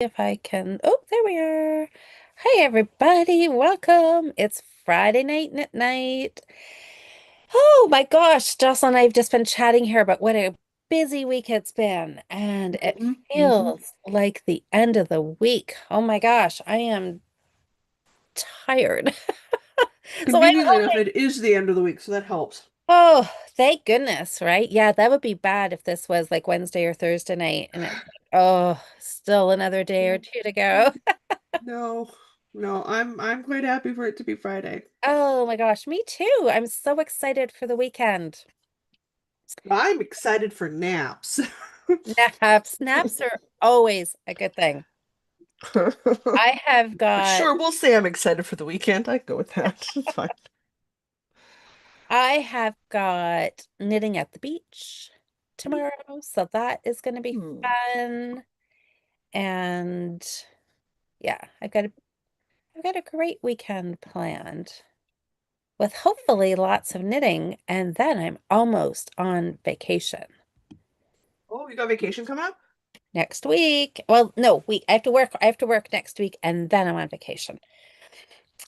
If I can. Oh, there we are. Hi, everybody. Welcome. It's Friday night knit night. Oh my gosh, Jocelyn and I have just been chatting here about what a busy week it's been, and it Hmm. feels like the end of the week. Oh my gosh, I am tired. So I'm Conveniently enough, hoping. it is the end of the week, so that helps. Oh, thank goodness, right? Yeah, that would be bad if this was like Wednesday or Thursday night, and it's like, oh, still another day or Mm. two to go. No, no, I'm quite happy for it to be Friday. Oh my gosh, me too. I'm so excited for the weekend. I'm excited for naps. Naps are always a good thing. I have But got sure, we'll say I'm excited for the weekend. I go with that. It's fine. I have got knitting at the beach tomorrow, so that is going to be Hmm. fun. And yeah, I've got a great weekend planned with hopefully lots of knitting, and then I'm almost on vacation Oh, you got vacation coming up? next week. Well, no, week. I have to work next week and then I'm on vacation.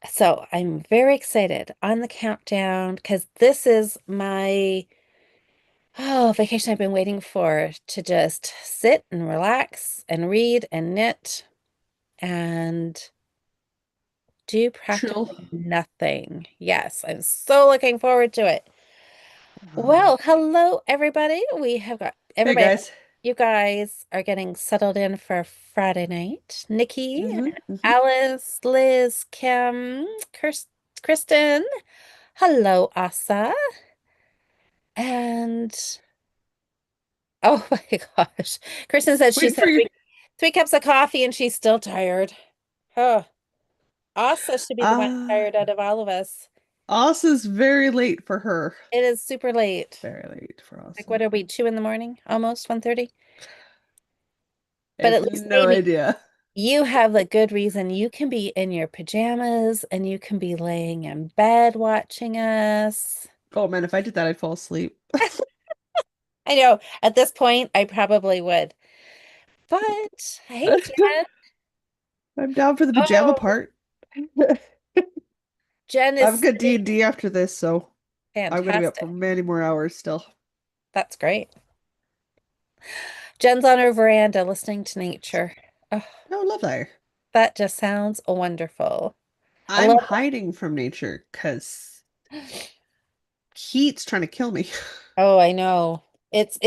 So I'm very excited on the countdown because this is my vacation I've been waiting for to just sit and relax and read and knit and do Chill. practically nothing. Yes, I'm so looking forward to it. Uh, Well, hello everybody. We have got hey everybody. guys. You guys are getting settled in for Friday night. Nikki, Hmm. Alice, Liz, Kim, Kristen. Hello, Asa. And oh my gosh. Kristen said she's Waiting had for you. three cups of coffee and she's still tired. Oh, Asa should be the one Uh, tired out of all of us. Us is very late for her. It is super late. Very late for Like, us. what are we, 2 in the morning? Almost 1:30? I But have at least no maybe idea. you have a good reason. You can be in your pajamas and you can be laying in bed watching us. Oh man, if I did that, I'd fall asleep. I know at this point I probably would. But hey, Jen. I'm down for the pajama Oh, part. Jen I have a is good sitting. D&D after this, so I'm gonna be up for Fantastic. many more hours still. That's great. Jen's on her veranda listening to nature. Oh, Oh, love that. that just sounds wonderful. I I'm love hiding from nature because that. heat's trying to kill me. Oh, I know. It's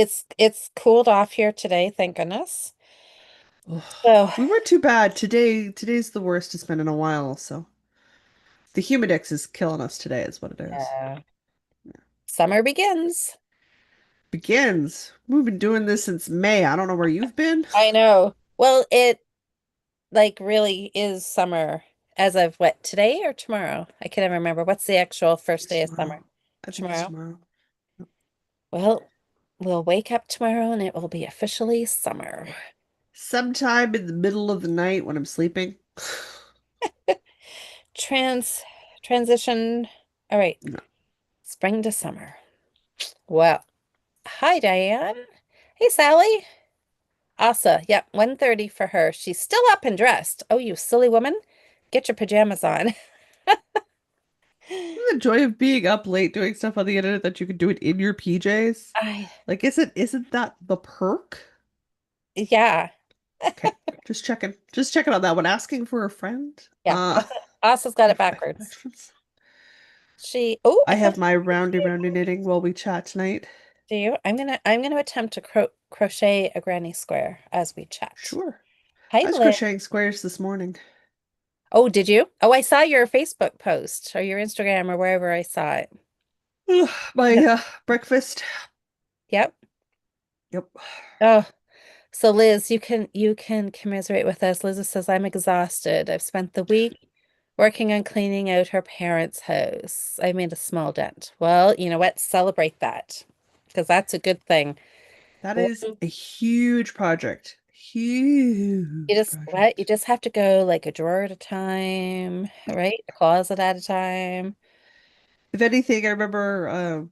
cooled off here today, thank goodness. Ugh. So, We weren't too bad. Today's the worst it's been in a while, so the humidex is killing us today, is what it is. yeah, summer begins. Begins. We've been doing this since May. I don't know where you've been. I know. Well, it like really is summer as of what, today or tomorrow? I can't even remember. What's the actual first It's day of summer? tomorrow. I think it's Tomorrow? tomorrow. Well, we'll wake up tomorrow and it will be officially summer. Sometime in the middle of the night when I'm sleeping. Trans transition. All right, No. spring to summer. Well, hi Diane. Hey Sally. Asa, yep, 1:30 for her. She's still up and dressed. Oh, you silly woman. Get your pajamas on. The joy of being up late doing stuff on the internet that you can do it in your PJs. I, Like, isn't that the perk? yeah, Okay, just checking. Just checking on that one. Asking for a friend. yeah. Asa's got it backwards. Affections. Oh, I I thought have you my were gonna roundy say roundy it. knitting while we chat tonight. Do you? I'm gonna attempt to crochet a granny square as we chat. Sure. Hi, I was Liz. crocheting squares this morning. Oh, did you? Oh, I saw your Facebook post or your Instagram or wherever I saw it. Ugh, my Yeah. breakfast. Yep. Yep. Oh, so Liz, you can commiserate with us. Liz says, I'm exhausted. I've spent the week working on cleaning out her parents' house. I made a small dent. Well, you know what? Celebrate that because that's a good thing. That One, is a huge project. Huge you project. just have to go like a drawer at a time, right? A closet at a time. If anything, I remember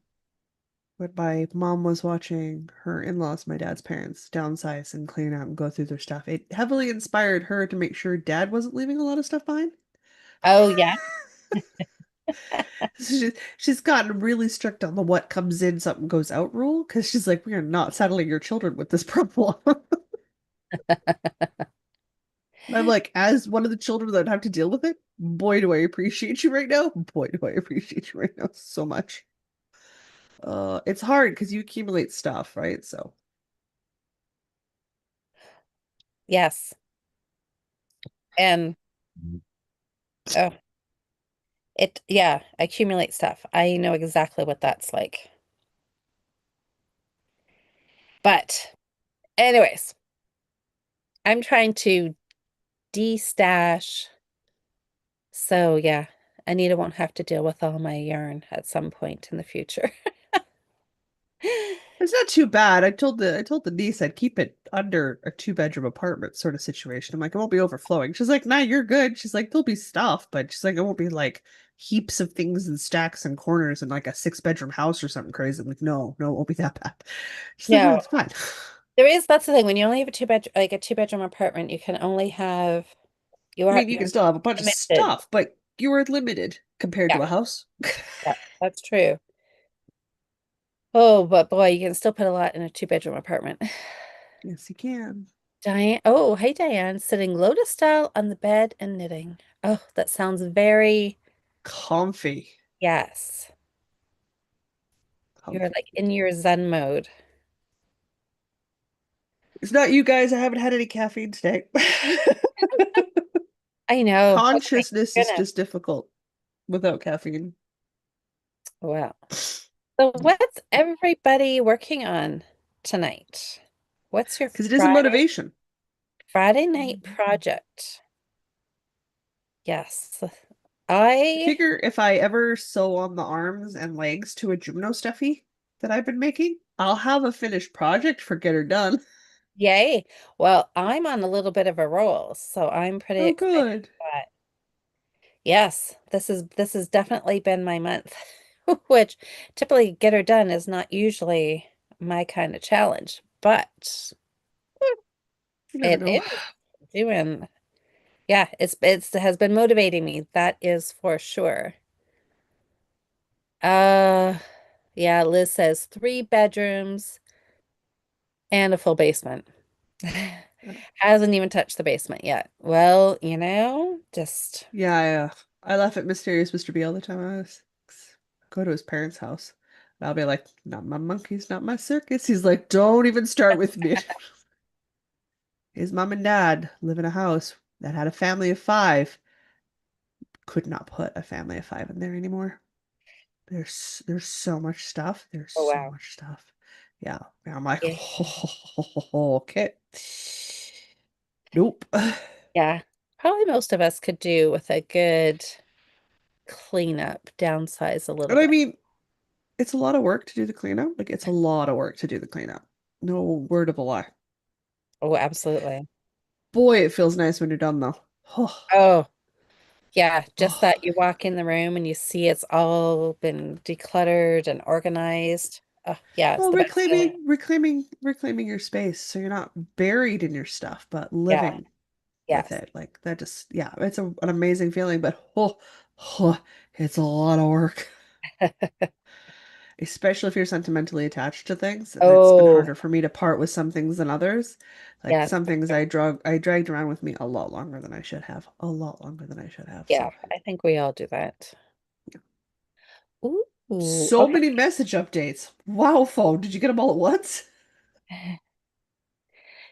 when my mom was watching her in-laws, my dad's parents, downsize and clean out and go through their stuff. It heavily inspired her to make sure dad wasn't leaving a lot of stuff behind. Oh yeah. She's gotten really strict on the what comes in, something goes out rule because she's like, we are not saddling your children with this problem. I'm like, as one of the children that would have to deal with it, boy, do I appreciate you right now. Boy, do I appreciate you right now so much. It's hard because you accumulate stuff, right? So Yes. And oh, it yeah, accumulate stuff. I know exactly what that's like. But anyways, I'm trying to de-stash. So yeah, Anita won't have to deal with all my yarn at some point in the future. it's not too bad. I told the niece I'd keep it under a two-bedroom apartment sort of situation. I'm like, it won't be overflowing. She's like, nah, you're good. She's like, there'll be stuff, but she's like, it won't be like heaps of things and stacks and corners in like a six-bedroom house or something crazy. I'm like, no, no, it won't be that bad. She's like, no, No, it's fine. that's the thing. When you only have a two-bedroom apartment, you can only have I mean, you can you're still have a bunch of limited. stuff, but you are limited compared Yeah, to a house. yeah, that's true. Oh, but boy, you can still put a lot in a two-bedroom apartment. Yes, you can. Diane, oh, hey Diane, sitting lotus style on the bed and knitting. Oh, that sounds very, Comfy. yes. You're Comfy. like in your Zen mode. It's not you guys. I haven't had any caffeine today. I know. Oh my Consciousness is goodness. just difficult without caffeine. Wow. So what's everybody working on tonight? What's your Because it is a motivation. Friday night project? Yes. I I, figure if I ever sew on the arms and legs to a gymno stuffy that I've been making, I'll have a finished project for get her done. yay. Well, I'm on a little bit of a roll, so I'm pretty Oh, excited. good. Yes, this has definitely been my month, which typically get her done is not usually my kind of challenge, but You never it know. is doing, yeah, it has been motivating me. That is for sure. Uh, yeah, Liz says 3 bedrooms and a full basement. Hasn't even touched the basement yet. Well, just Yeah, I laugh at Mysterious Mr. B all the time. Go to his parents' house. And I'll be like, not my monkeys, not my circus. He's like, don't even start with me. His mom and dad live in a house that had a family of five. Could not put a family of five in there anymore. There's so much stuff. There's oh so wow. much stuff. Yeah. And I'm like, Yeah. okay. Nope. Yeah. Probably most of us could do with a good cleanup, downsize a little And I bit. mean, it's a lot of work to do the cleanup. Like, it's a lot of work to do the cleanup. No word of a lie. Oh, absolutely. Boy, it feels nice when you're done, though. Oh, Oh, yeah. Just oh. that you walk in the room and you see it's all been decluttered and organized. Oh, yeah, it's Well, the best feeling. reclaiming your space so you're not buried in your stuff, but Yeah. living with Yes. it. Like that just, yeah, it's an amazing feeling, but it's a lot of work. Especially if you're sentimentally attached to things, and it's been Oh, harder for me to part with some things than others. Like yes. some things I dragged around with me a lot longer than I should have. A lot longer than I should have. Yeah, So I think we all do that. Ooh, so okay. many message updates. Wow, phone. Did you get them all at once?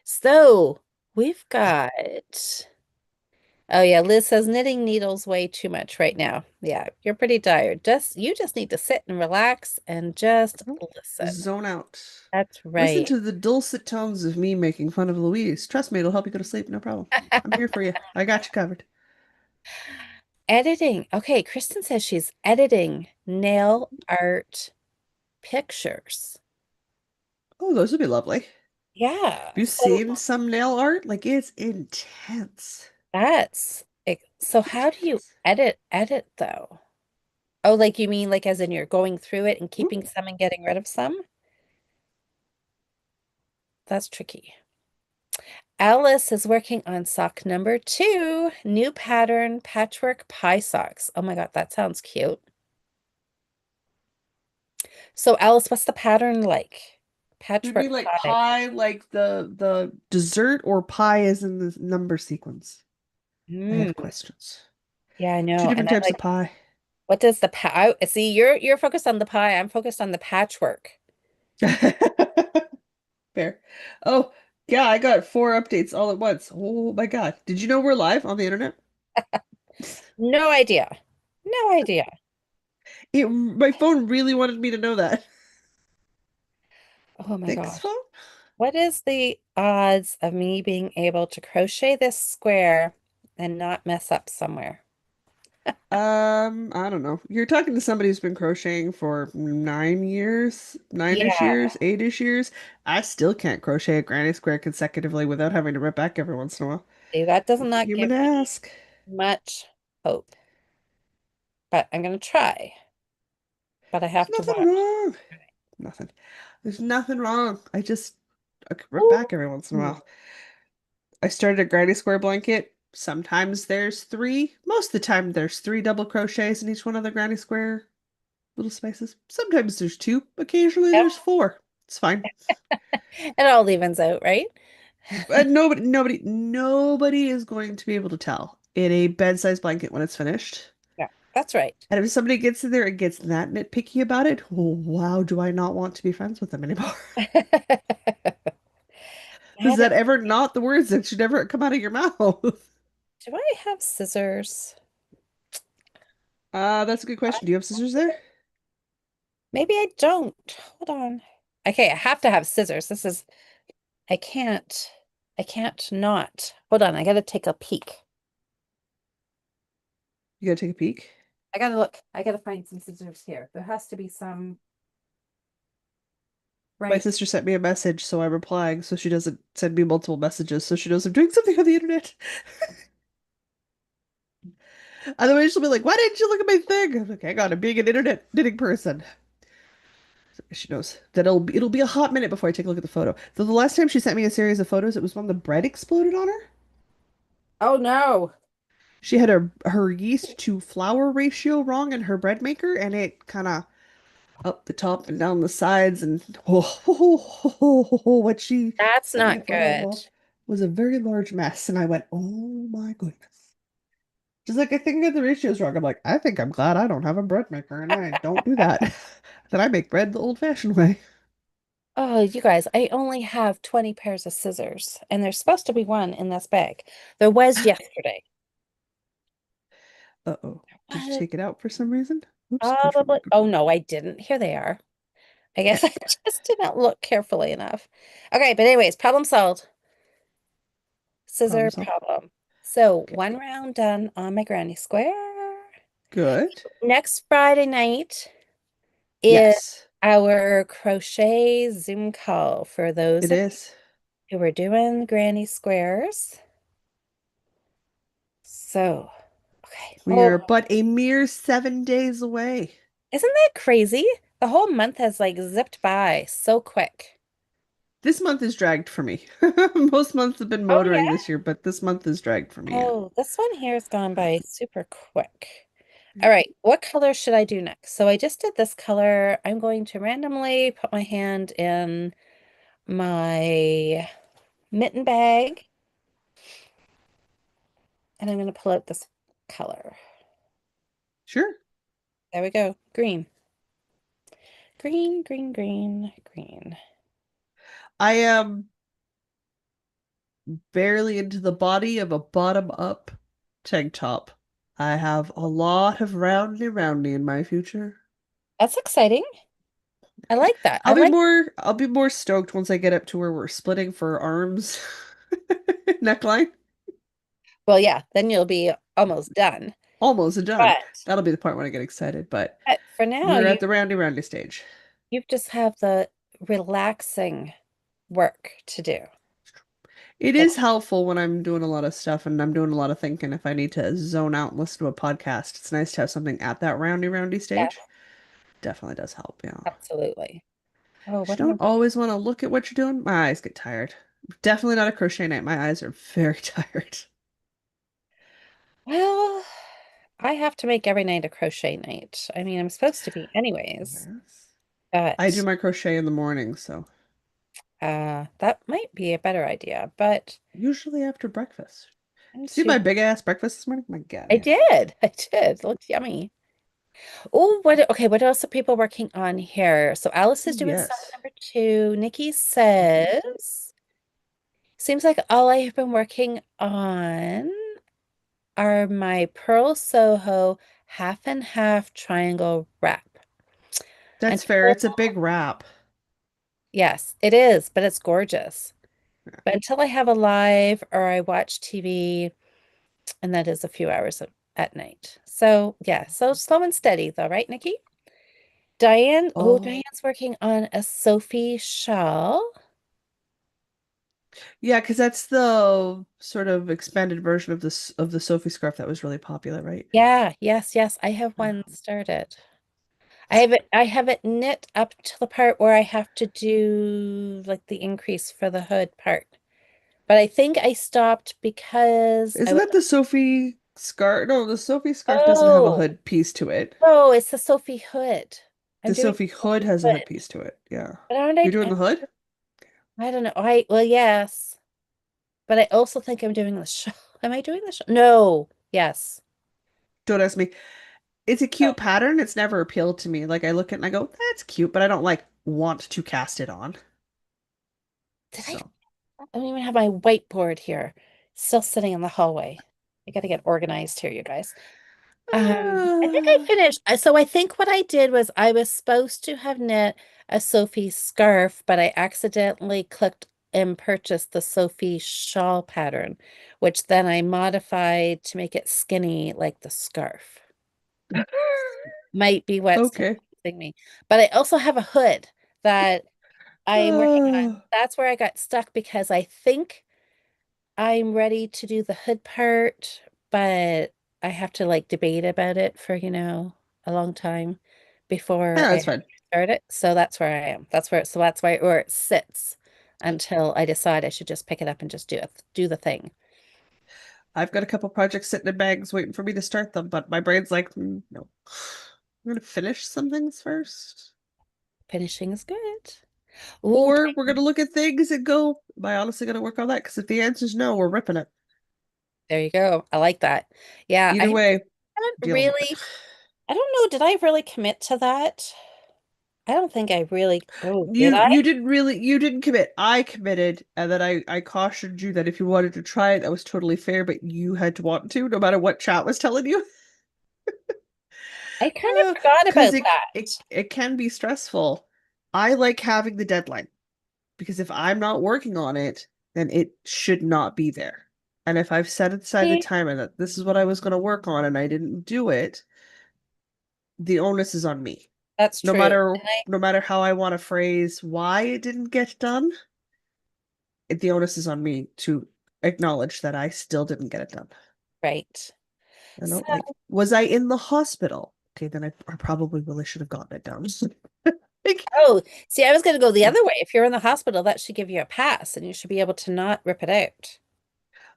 So we've got, oh yeah, Liz says knitting needles way too much right now. Yeah, you're pretty tired. You just need to sit and relax and just Oh, listen. zone out. That's Listen right. to the dulcet tones of me making fun of Louise. Trust me, it'll help you go to sleep. No problem. I'm here for you. I got you covered. Editing. Okay, Kristen says she's editing nail art pictures. Oh, those would be lovely. Have Yeah. you seen some nail art? Like it's intense. So how do you Intense. edit though? Oh, like you mean like as in you're going through it and Mm. keeping some and getting rid of some? That's tricky. Alice is working on sock number 2, new pattern, patchwork pie socks. Oh my God, that sounds cute. So Alice, what's the pattern like? Do you mean Patchwork like pie. pie, like the dessert, or pie is in the number sequence? I have Mm, questions. yeah, I Two know. And different I'm types of like, pie. what does the see, you're focused on the pie. I'm focused on the patchwork. Fair. Oh, yeah, I got 4 updates all at once. Oh my God. Did you know we're live on the internet? No idea. No idea. My phone really wanted me to know that. Oh my Thanks, gosh. phone. What is the odds of me being able to crochet this square and not mess up somewhere? I don't know. You're talking to somebody who's been crocheting for 9 years, nine-ish Yeah, years, 8-ish years. I still can't crochet a granny square consecutively without having to rip back every once in a while. see, that does It's a not human give me task. much hope, but I'm going to try. But I There's have to nothing watch. wrong. Nothing. There's nothing wrong. I can rip back every once in a Ooh, while. I started a granny square blanket. Sometimes there's three. Most of the time there's three double crochets in each one of the granny square little spaces. Sometimes there's two. Occasionally yep. there's four. It's fine. It all evens out, right? But nobody is going to be able to tell in a bed-sized blanket when it's finished. Yeah, that's right. And if somebody gets in there and gets that nitpicky about it, oh, wow, do I not want to be friends with them anymore? Is That is, that ever not the words that should ever come out of your mouth? do I have scissors? That's a good question. Do you have scissors there? Maybe I don't. Hold on. Okay, I have to have scissors. I can't, I can't not. Hold on, I gotta take a peek. You gotta take a peek. I gotta look. I gotta find some scissors here. There has to be some My right. sister sent me a message, so I'm replying, so she doesn't send me multiple messages, so she knows I'm doing something on the internet. Otherwise, she'll be like, "Why didn't you look at my thing?" I'm like, "Hang on, I'm being an internet knitting person." She knows that it'll be a hot minute before I take a look at the photo. Though the last time she sent me a series of photos, it was when the bread exploded on her. Oh no. She had her yeast to flour ratio wrong in her bread maker, and it kind of up the top and down the sides, and what she That's sent me a not photo good. of was a very large mess, and I went, "Oh my goodness." Just like I think the ratio's wrong. I'm like, I think I'm glad I don't have a bread maker, and I don't do that. That I make bread the old-fashioned way. Oh, you guys, I only have 20 pairs of scissors, and there's supposed to be one in this bag. There was yesterday. Uh-oh. Did you What? take it out for some reason? Oops, punch Probably. removed. Oh no, I didn't. Here they are. I guess I just did not look carefully enough. Okay, but anyways, problem solved. Problem Scissor solved. problem. So Okay. one round done on my granny square. Good. Next Friday night is Yes, our crochet Zoom call for those it of you is. who are doing granny squares. So, okay. We Oh, are but a mere 7 days away. isn't that crazy? The whole month has like zipped by so quick. This month is dragged for me. Most months have been Oh motoring yeah. this year, but this month is dragged for me. Yeah. Oh, this one here has gone by super quick. All right, what color should I do next? So I just did this color. I'm going to randomly put my hand in my mitten bag and I'm going to pull out this color. Sure. There we go. Green. Green, green, green, green. I am barely into the body of a bottom-up tank top. I have a lot of roundy roundy in my future. That's exciting. I like that. I like, I'll be more stoked once I get up to where we're splitting for arms neckline. well, yeah, then you'll be almost done. Almost done. But, That'll be the part when I get excited, but but for now, we're at the roundy roundy stage. you just have the relaxing work to do. It But is helpful when I'm doing a lot of stuff and I'm doing a lot of thinking. If I need to zone out and listen to a podcast, it's nice to have something at that roundy yeah, stage. Definitely does help, yeah. absolutely. Oh, You what am I? don't always want to look at what you're doing. My eyes get tired. Definitely not a crochet night. My eyes are very tired. Well, I have to make every night a crochet night. I mean, I'm supposed to be anyways, Yes. I do but my crochet in the morning, so that might be a better idea. But usually after breakfast. I'm See too. my big ass breakfast this morning? My God, I man. did. I did. It looked yummy. Oh, what? Okay, what else are people working on here? So Alice is doing song Yes. number two. Nikki Hmm. says, seems like all I have been working on are my Pearl Soho half and half triangle wrap. That's fair. Until, It's a big wrap. yes, it is, but it's gorgeous. Yeah. But until I have a live or I watch TV, and that is a few hours at night. So yeah, so slow and steady though, right, Nikki? Diane, oh, Oh. Diane's working on a Sophie shawl. Yeah, because that's the sort of expanded version of this of the Sophie scarf that was really popular, right? Yeah, yes, yes. I have one Um, started. I have it knit up to the part where I have to do like the increase for the hood part. But I think I stopped because I Isn't was, that the Sophie scarf? No, the Sophie scarf doesn't have a oh, hood piece to it. oh, it's the Sophie hood. I'm The doing Sophie the hood Sophie has a hood hood. piece to it. Yeah. But aren't You're doing I, the hood? I don't know. Well, yes. But I also think I'm doing the shawl. Am I doing the shawl? No. Yes. Don't ask me. It's a Oh, cute pattern. It's never appealed to me. Like I look at it and I go, that's cute, but I don't like want to cast it on. did I? So, I don't even have my whiteboard here. Still sitting in the hallway. I got to get organized here, you guys. I think I uh, finished. So I think what I did was I was supposed to have knit a Sophie scarf, but I accidentally clicked and purchased the Sophie shawl pattern, which then I modified to make it skinny like the scarf. Might be what's okay. confusing me. But I also have a hood that I'm working on. Uh, That's where I got stuck because I think I'm ready to do the hood part, but I have to like debate about it for, a long time before yeah, I that's fine. actually start it. So that's where I am. That's where it sits until I decide I should just pick it up and just do the thing. I've got a couple projects sitting in bags waiting for me to start them, but my brain's like, no. I'm gonna finish some things first. Finishing is good. Ooh, Or we're gonna look at things and go, am I honestly gonna work on that? Because if the answer is no, we're ripping it. there you go. I like that. Yeah, I Either way, haven't dealing with it. really, I don't know, did I really commit to that? I don't think I really, oh, did I? You didn't commit. I committed, and then I cautioned you that if you wanted to try it, that was totally fair, but you had to want to, no matter what chat was telling you. I kind of forgot Because about that. it can be stressful. I like having the deadline because if I'm not working on it, then it should not be there. And if I've set aside the See, time and that this is what I was going to work on and I didn't do it, the onus is on me. that's No true. matter And I, no matter how I want to phrase why it didn't get done, the onus is on me to acknowledge that I still didn't get it done. right. I So, don't like, was I in the hospital? Okay, then I probably really should have gotten it done. Like, oh, see, I was going to go the other way. If you're in the hospital, that should give you a pass and you should be able to not rip it out.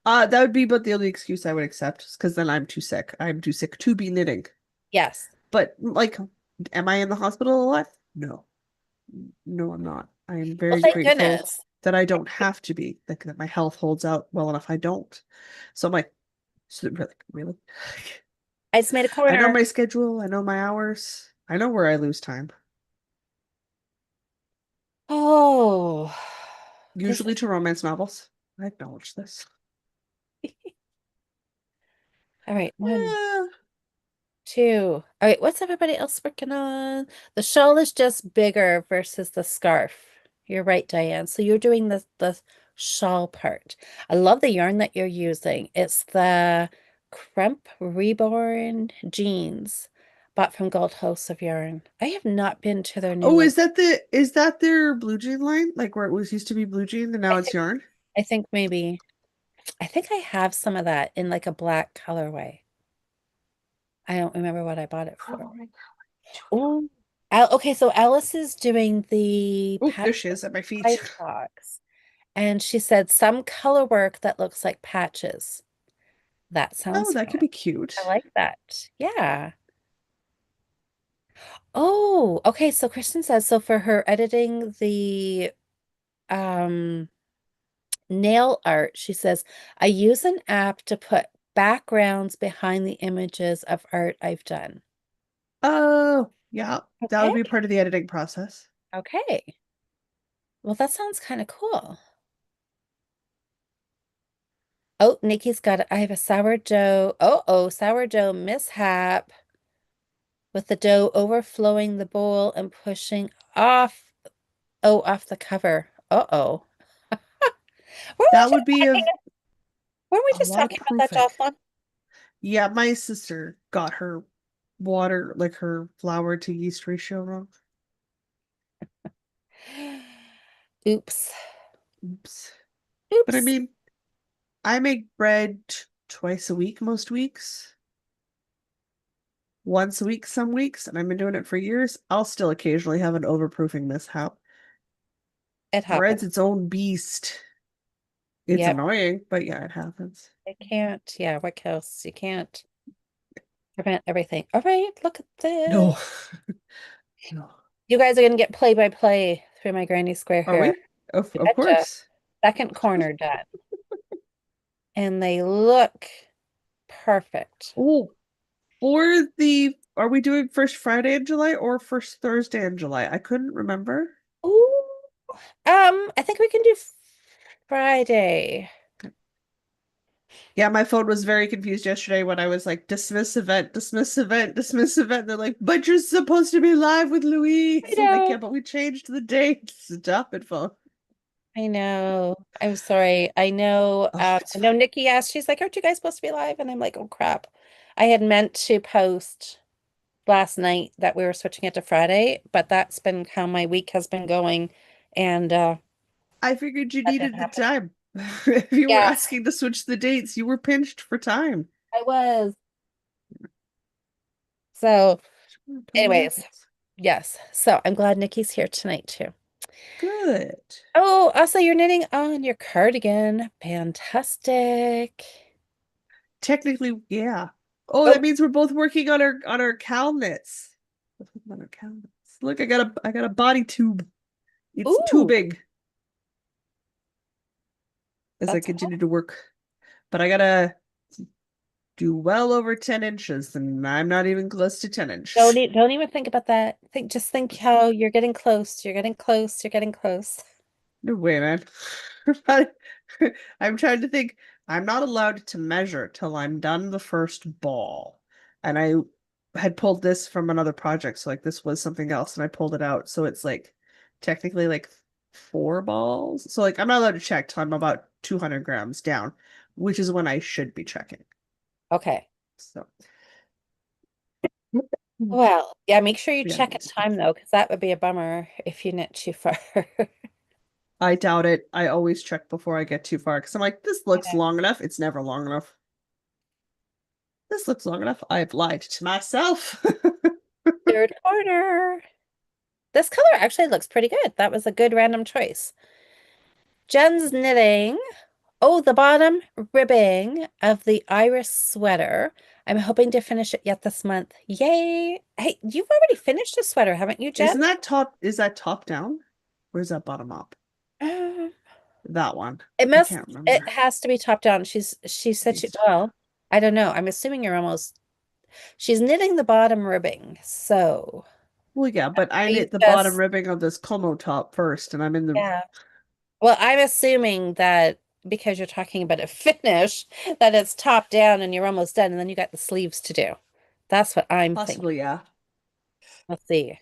that would be but the only excuse I would accept, because then I'm too sick. I'm too sick to be knitting. Yes. But like, am I in the hospital a lot? No. No, I'm not. I am Well, very thank grateful goodness. that I don't have to be, like that my health holds out well enough I don't. So I'm like, so really, really? I just made a I know corner. my schedule, I know my hours, I know where I lose time. Oh, this Usually to romance novels. I acknowledge this. all right. One, Eh, two. All right. What's everybody else working on? The shawl is just bigger versus the scarf. You're right, Diane. So you're doing the shawl part. I love the yarn that you're using. It's the Crump Reborn jeans bought from Gold House of Yarn. I have not been to their new oh, one. is that their blue jean line? Like where it was used to be blue jean and I now it's think yarn? I think maybe I think I have some of that in like a black colorway. I don't remember what I bought it for. Oh, okay. So Alice is doing the Oh, there she patchwork is at my feet. ice box, and she said some color work that looks like patches. That Oh, sounds that fun. could be I cute. like that. Yeah. Oh, okay. So Kristen says so for her editing the um nail art, she says, I use an app to put backgrounds behind the images of art I've done. Oh, yeah, that would Okay. be part of the editing process. Okay. Well, that sounds kind of cool. Oh, Nikki's got it. I have a sourdough. Oh, sourdough mishap with the dough overflowing the bowl and pushing off. Oh, off the cover. Uh-oh. Weren't we That just would be talking? Weren't we a just lot of talking about that, proofing. Jocelyn? Yeah, my sister got her water, like her flour to yeast ratio wrong. Oops. Oops. But I Oops. mean, I make bread twice a week most weeks, once a week some weeks, and I've been doing it for years. I'll still occasionally have an overproofing mishap. It Bread's happens. its own beast. It's Yep. annoying, but yeah, it happens. It can't. Yeah, what else? You can't prevent everything. All right, look at this. No. No. You guys are gonna get play by play through my granny square Are hair. we? Of Betcha. course. Second corner done. And they look perfect. Oh, for the are we doing first Friday in July or first Thursday in July? I couldn't remember. Ooh. I think we can do Friday. Yeah, my phone was very confused yesterday when I was like, dismiss event, dismiss event, dismiss event. They're like, but you're supposed to be live with I Louise. I'm like, yeah, know. but we changed the date. Stop it, phone. I know. I'm sorry. I know. Oh, it's I know fine. Nikki asked, she's like, aren't you guys supposed to be live? And I'm like, oh crap. I had meant to post last night that we were switching it to Friday, but that's been how my week has been going. And I figured you that didn't needed the happen. time. If you were Yes, asking to switch the dates, you were pinched for time. I was. So, Totally anyways, happens. yes. So I'm glad Nikki's here tonight too. Good. Oh, also you're knitting on your cardigan. Fantastic. Technically, yeah. Oh, Oh, that means we're both working on our cowl knits. Both working on our cowl knits. Look, I got a body tube. It's ooh, tubing as I that's continue to work. But I gotta do well over 10 inches, and I'm not even close to 10 inches. don't even think about that. Just think how you're getting close. You're getting close. You're getting close. No way, man. I'm trying to think. I'm not allowed to measure till I'm done the first ball. And I had pulled this from another project, so like this was something else, and I pulled it out. So it's like technically like 4 balls. So like I'm not allowed to check till I'm about 200 grams down, which is when I should be checking. Okay. So Well, yeah, make sure you yeah, check at time though, because that would be a bummer if you knit too far. I doubt it. I always check before I get too far because I'm like, this I looks know. long enough. It's never long enough. This looks long enough. I've lied to myself. Third corner. This color actually looks pretty good. That was a good random choice. Jen's knitting. Oh, the bottom ribbing of the iris sweater. I'm hoping to finish it yet this month. Yay. Hey, you've already finished a sweater, haven't you, Jen? Isn't that top? Is that top down? Or is that bottom up? Um, That one. it I must, can't it remember. has to be top down. She said she, Paste. well, I don't know. I'm assuming you're almost, she's knitting the bottom ribbing. So Well, yeah, but I we knit the bottom just, ribbing of this Como top first, and I'm in the yeah. Well, I'm assuming that because you're talking about a finish, that it's top down and you're almost done, and then you got the sleeves to do. That's what I'm thinking. possibly, yeah. Let's see.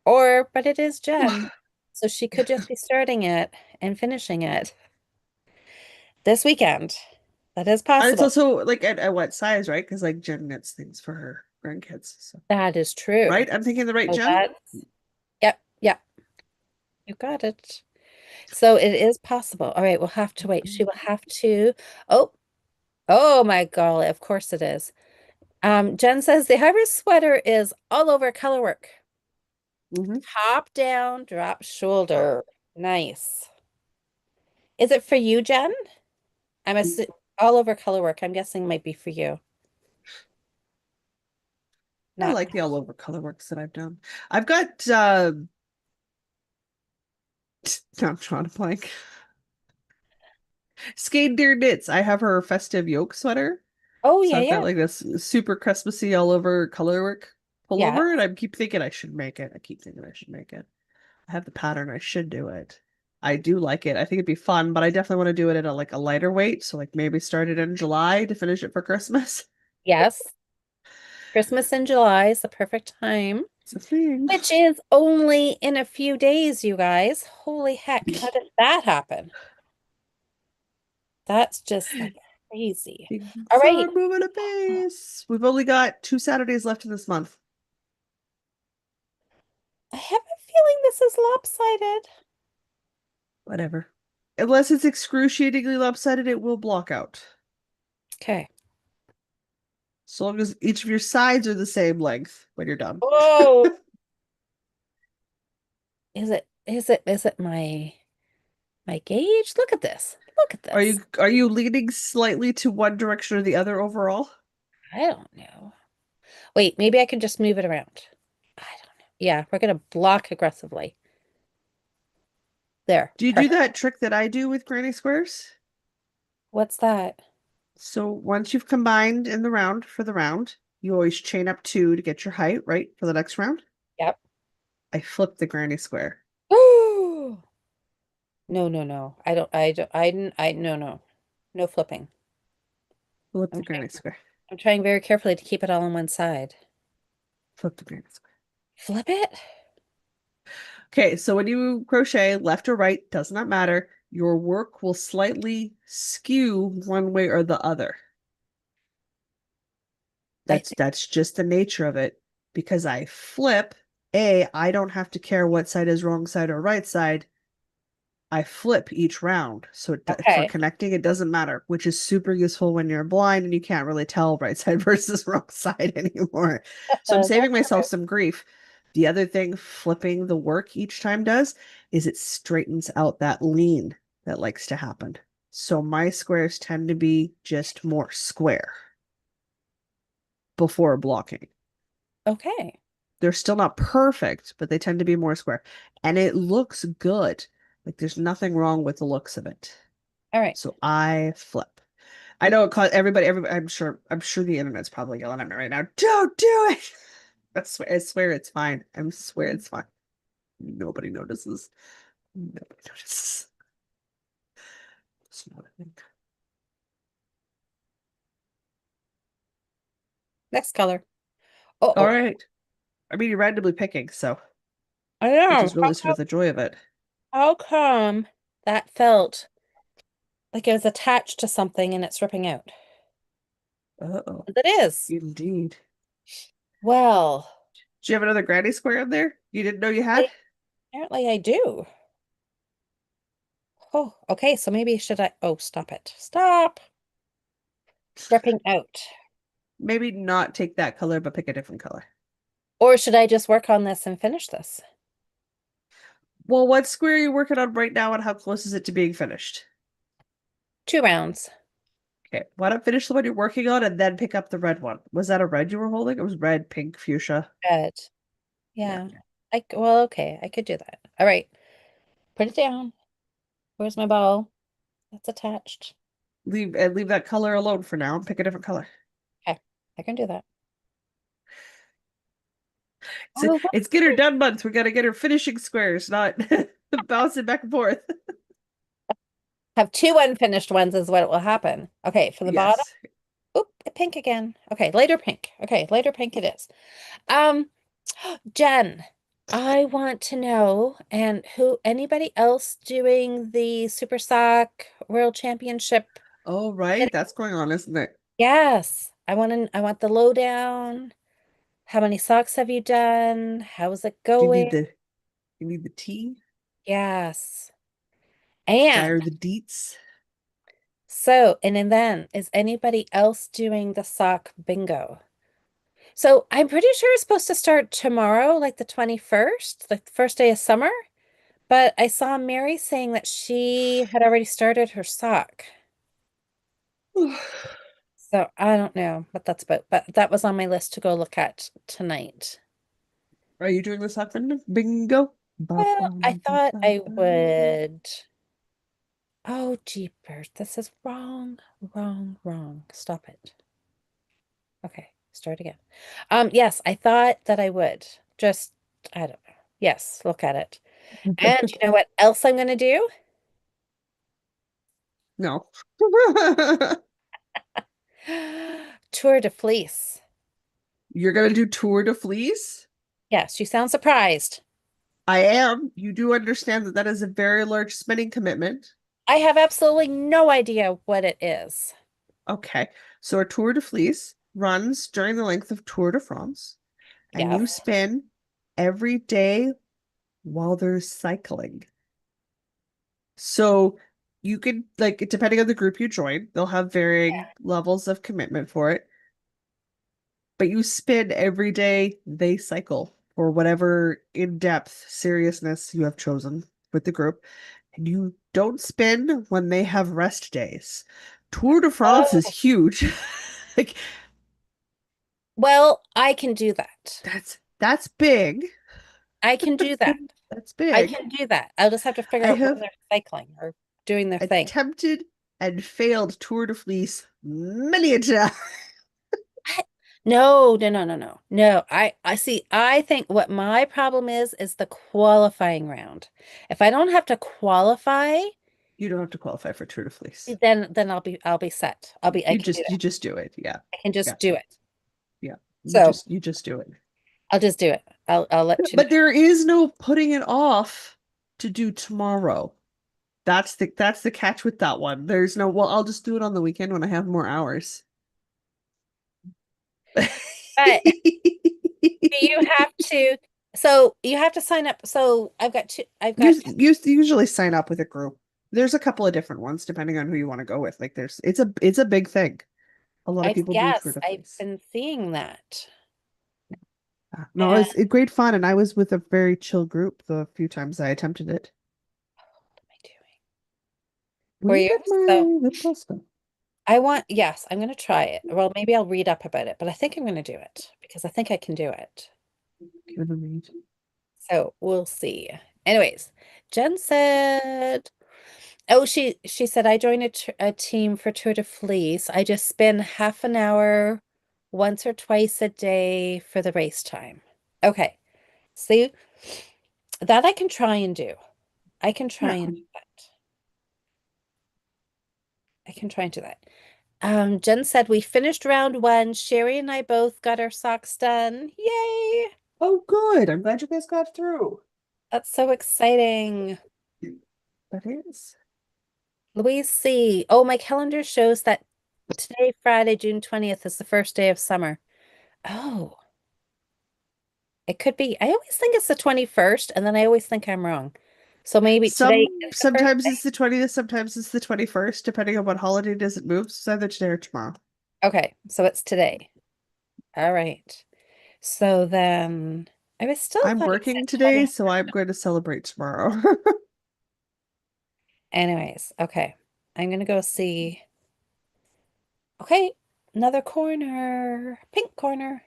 Or, but it is Jen. So she could just be starting it and finishing it this weekend. That is And it's possible. also like at what size, right? Because like Jen knits things for her grandkids. So That is true. right? I'm thinking the right So Jen? that's, yep, yep, you got it. So it is possible. All right, we'll have to wait. She will have to. Oh, oh my golly, of course it is. Jen says the hybrid sweater is all over colorwork. Hmm. Top down, drop shoulder. Nice. Is it for you, Jen? I'm all over colorwork. I'm guessing might be for you. I Not like the all over color works that I've done. I've got no, I'm trying to blank. Skate Deer Knits. I have her festive yoke sweater. Oh So yeah, I've got yeah. like this super Christmassy all over colorwork Yeah. pullover, and I keep thinking I should make it. I keep thinking I should make it. I have the pattern. I should do it. I do like it. I think it'd be fun, but I definitely want to do it at a like a lighter weight. So like maybe start it in July to finish it for Christmas. Yes. Christmas in July is the perfect time, It's a thing. which is only in a few days, you guys. Holy heck, how did that happen? That's just like crazy. All Things right. are moving at pace. We've only got 2 Saturdays left in this month. I have a feeling this is lopsided. Whatever. Unless it's excruciatingly lopsided, it will block out. Okay. So long as each of your sides are the same length when you're done. Oh, is it my gauge? Look at this. Look at Are this. you leaning slightly to one direction or the other overall? I don't know. Wait, maybe I can just move it around. I don't know. Yeah, we're gonna block aggressively. There. Do you do Perfect. that trick that I do with granny squares? What's that? So once you've combined in the round for the round, you always chain up two to get your height, right, for the next round. Yep. I flip the granny square. Ooh. No, no, no. No, no. No flipping. Flip I'm the trying, granny square. I'm trying very carefully to keep it all on one side. Flip the granny square. Flip it? Okay, so when you crochet left or right, does not matter. Your work will slightly skew one way or the other. I That's think that's just the nature of it. Because I flip, I don't have to care what side is wrong side or right side. I flip each round. So for okay. connecting, it doesn't matter, which is super useful when you're blind and you can't really tell right side versus wrong side anymore. So I'm saving That's myself true. some grief. The other thing flipping the work each time does is it straightens out that lean that likes to happen. So my squares tend to be just more square before blocking. Okay. They're still not perfect, but they tend to be more square. And it looks good. Like there's nothing wrong with the looks of it. All right. So I flip. I know it caused everybody, I'm sure the internet's probably yelling at me right now. Don't do it. I swear it's fine. I swear it's fine. Nobody notices. Nobody notices. It's not a thing. Next color. All Uh-oh. right. I mean, you're randomly picking, so I which know. is really sort of the joy of it. How come that felt like it was attached to something and it's ripping out? Uh-oh. It is. Indeed. Well, Do you have another granny square in there? You didn't know you had? apparently I do. Oh, okay. So maybe should I? Oh, stop it. Stop ripping out. Maybe not take that color, but pick a different color. Or should I just work on this and finish this? Well, what square are you working on right now, and how close is it to being finished? 2 rounds. Okay, why don't finish the one you're working on and then pick up the red one? Was that a red you were holding? It was red, pink, fuchsia. Good. Yeah. Yeah. Well, okay. I could do that. All right. Put it down. Where's my ball? That's attached. Leave that color alone for now and pick a different color. Okay. I can do that. It's, Oh, it's get her done month. We gotta get her finishing squares, not bouncing back and forth. have two unfinished ones is what will happen. Okay, for the bottom. Yes. Oop, pink again. Okay, lighter pink. Okay, lighter pink it is. Um, Jen, I want to know, and who anybody else doing the Super Sock World Championship? Oh, right. That's going on, isn't it? Yes. I want the lowdown. How many socks have you done? How is it Do going? you need the tea? Yes. And Dire the deets. and then is anybody else doing the sock bingo? So I'm pretty sure it's supposed to start tomorrow, like the 21st, like the first day of summer. But I saw Mary saying that she had already started her sock. So I don't know what that's about, but that was on my list to go look at tonight. Are you doing the sock bingo? Ba, Well, ba, I ba, thought ba, I ba. would. Oh, jeepers. This is wrong, wrong, wrong. Stop it. Okay, start again. Yes, I thought that I would. Just, I don't know. Yes, look at it. And you know what else I'm going to do? No. Tour de Fleece. You're gonna do Tour de Fleece? Yes, you sound surprised. I am. You do understand that that is a very large spending commitment. I have absolutely no idea what it is. Okay. So a Tour de Fleece runs during the length of Tour de France, and you Yes. spin every day while there's cycling. So you could, like, depending on the group you join, they'll have varying levels of commitment for it. But you spin every day they cycle for whatever in-depth seriousness you have chosen with the group. And you don't spin when they have rest days. Tour de France is Oh, huge. Like well, I can do that. that's big. I can do that. That's I big. can do that. I'll just have to figure I out when have they're cycling or doing their thing. attempted and failed Tour de Fleece many a time. What? No, no, no, no, no. No, I see. I think what my problem is the qualifying round. If I don't have to qualify, You don't have to qualify for Tour de Fleece. then I'll be set. I can do You that. just do it. Yeah. I can Yeah. just do it. Yeah. So You just do it. I'll just do it. I'll let you know. But there is no putting it off to do tomorrow. That's the catch with that one. There's no, well, I'll just do it on the weekend when I have more hours. But do you have to, so you have to sign up. So I've got You usually sign up with a group. There's a couple of different ones depending on who you want to go with. Like it's a big thing. A lot of people do Tour yes, de I've Fleece. been seeing that. No, And it's great fun, and I was with a very chill group the few times I attempted it. what am I doing? Were Where you? did So my lip gloss go? yes, I'm going to try it. Well, maybe I'll read up about it, but I think I'm going to do it because I think I can do it. Give it a read. So we'll see. Anyways, Jen said, oh, she said I joined a team for Tour de Fleece. I just spend half an hour once or twice a day for the race time. Okay. See, that I can try and do. I can try Yeah. and do that. I can try and do that. Jen said we finished round one. Sherry and I both got our socks done. Yay! Oh, good. I'm glad you guys got through. That's so exciting. That is. Louise C. Oh, my calendar shows that today, Friday, June 20th, is the first day of summer. Oh, it could be. I always think it's the 21st, and then I always think I'm wrong. So maybe today is the first Sometimes day. it's the 20th, sometimes it's the 21st, depending on what holiday does it move. It's either today or tomorrow. Okay, so it's today. All right. So then I was still I'm thought it working said today, 20. so I'm going to celebrate tomorrow. Anyways, okay. I'm gonna go see. Okay, another corner. Pink corner.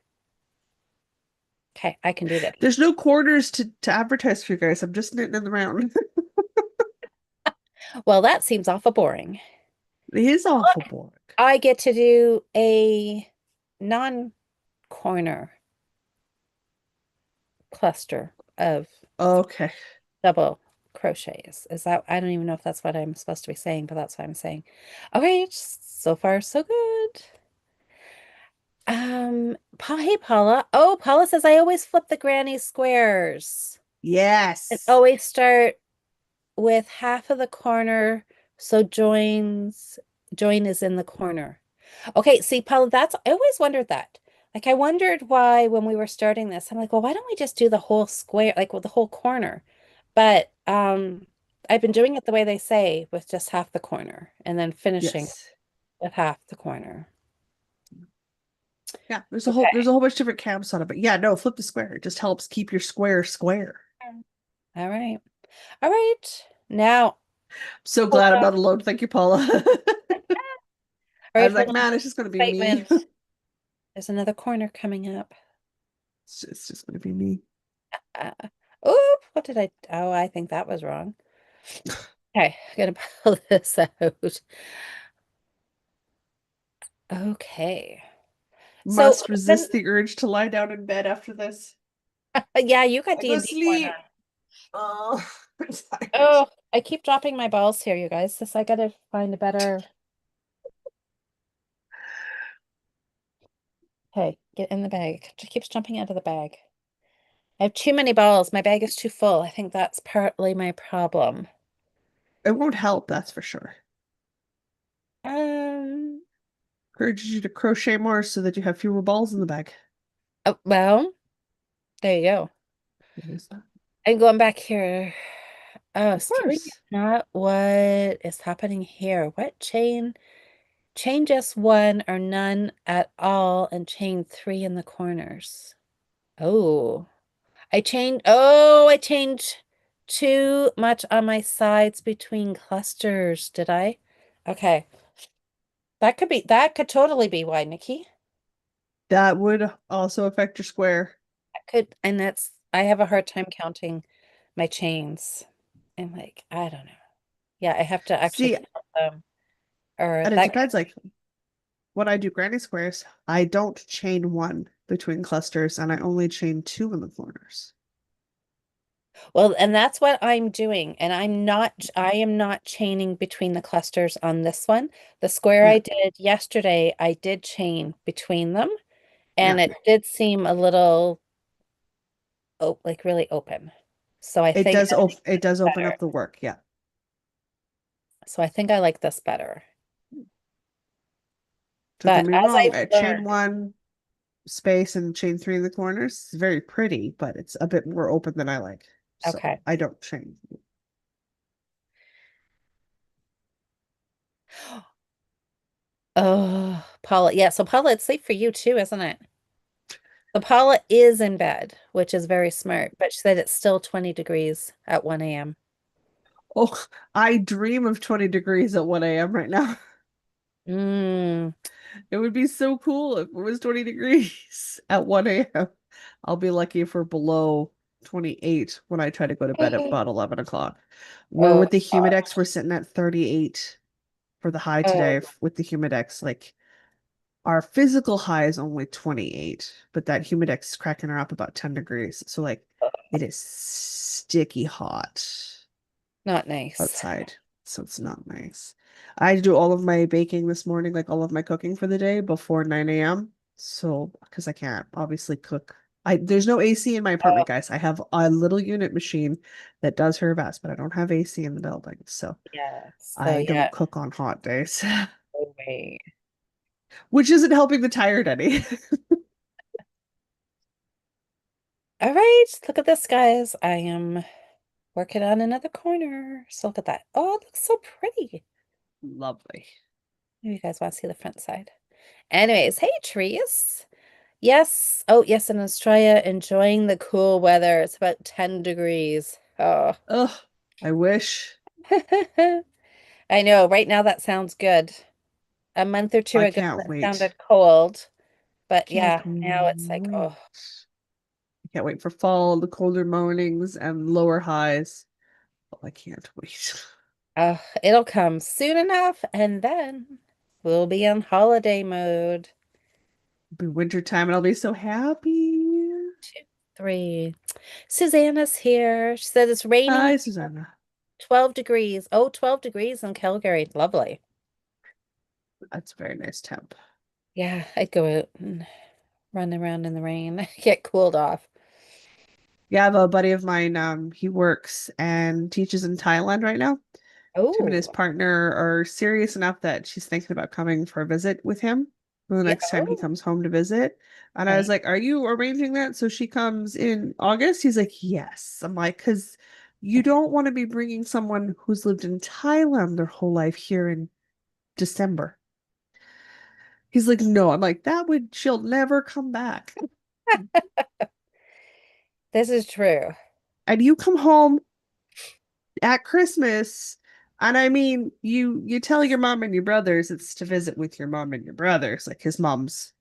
Okay, I can do this. There's no corners to advertise for you guys. I'm just knitting in the round. Well, that seems awful boring. It is awful Look, boring. I get to do a non-corner cluster of Okay. double crochets. Is that, I don't even know if that's what I'm supposed to be saying, but that's what I'm saying. Okay, so far so good. Hey Paula. Oh, Paula says I always flip the granny squares and Yes. always start with half of the corner, so join is in the corner. Okay, see, Paula, that's I always wondered that. Like I wondered why when we were starting this, I'm like, well, why don't we just do the whole square, like with the whole corner? But I've been doing it the way they say with just half the corner and then finishing Yes. with half the corner. Yeah, Okay. there's a whole bunch of different camps on it, but yeah, no, flip the square. It just helps keep your square square. All right. All right. Now, So hold glad I'm on. not alone. Thank you, Paula. All I right, was hold like, on. man, it's just gonna be Fight me. wind. There's another corner coming up. It's just gonna be me. Uh, Oop, what did I? Oh, I think that was wrong. Okay, I'm gonna pull this out. Okay. So Must resist then, the urge to lie down in bed after this. yeah, you got I go D&D going sleep. on. Oh, I'm tired. Oh, I keep dropping my balls here, you guys. This I gotta find a better. Hey, get in the bag. It keeps jumping out of the bag. I have too many balls. My bag is too full. I think that's partly my problem. It won't help, that's for sure. Um, Encourages you to crochet more so that you have fewer balls in the bag. oh, well, there you go. What is that? I'm going back here. Oh, Of skewing is course. not what is happening here. What chain? Chain just one or none at all and chain three in the corners. Oh, I changed too much on my sides between clusters, did I? Okay. That could totally be why, Nikki. That would also affect your square. That could, and that's, I have a hard time counting my chains. And like, I don't know. Yeah, I have to actually See, count them. Or and it that depends. Like when I do granny squares, I don't chain one between clusters and I only chain two in the corners. Well, and that's what I'm doing. And I am not chaining between the clusters on this one. The square I Yeah, did yesterday, I did chain between them, yeah. and it did seem a little oh, like really open. So I think I like It this does open better. up the work, yeah. So I think I like this better. Don't get But me as wrong, I've I chain learned, one space and chain three in the corners. It's very pretty, but it's a bit more open than I like. So okay. I don't chain. Oh, Paula. Yeah, so Paula, it's late for you too, isn't it? So Paula is in bed, which is very smart, but she said it's still 20 degrees at 1 a.m. Oh, I dream of 20 degrees at 1 a.m. right now. Mm. It would be so cool if it was 20 degrees at 1 a.m. I'll be lucky if we're below 28 when I try to go to bed at about 11 o'clock. We're Oh, with the Humidex, we're sitting at 38 for the high oh, today with the Humidex. Like our physical high is only 28, but that Humidex is cracking her up about 10 degrees. So like it is sticky hot not nice. outside, so it's not nice. I had to do all of my baking this morning, like all of my cooking for the day before 9 a.m. So, because I can't obviously cook. There's no AC in my Oh, apartment, guys. I have a little unit machine that does her best, but I don't have AC in the building, so yeah. So I don't yeah, cook on hot days, no way. which isn't helping the tired any. All right, look at this, guys. I am working on another corner. So look at that. Oh, it looks so pretty. Lovely. Maybe you guys want to see the front side. Anyways, hey, trees. Yes. Oh, yes, in Australia, enjoying the cool weather. It's about 10 degrees. Oh. Ugh, I wish. I know, right now that sounds good. A month or two I ago, can't that wait. sounded cold. But Can't yeah, now it's like, wait. oh, I can't wait for fall, the colder mornings and lower highs. Oh, I can't wait. oh, it'll come soon enough, and then we'll be in holiday mode. It'll be winter time and I'll be so happy. Two, three. Susanna's here. She said it's raining, Hi, Susanna. 12 degrees. Oh, 12 degrees in Calgary. Lovely. That's a very nice temp. Yeah, I'd go out and run around in the rain, get cooled off. Yeah, I have a buddy of mine. He works and teaches in Thailand right now. Him and his Oh, partner are serious enough that she's thinking about coming for a visit with him the yeah. next time he Oh, comes home to visit. And I was nice. like, "Are you arranging that so she comes in August?" He's like, "Yes." I'm like, "Because You don't want to be bringing someone who's lived in Thailand their whole life here in December. He's like, no. I'm like, she'll never come back. This is true. And you come home at Christmas, and I mean, you tell your mom and your brothers it's to visit with your mom and your brothers, like his mom's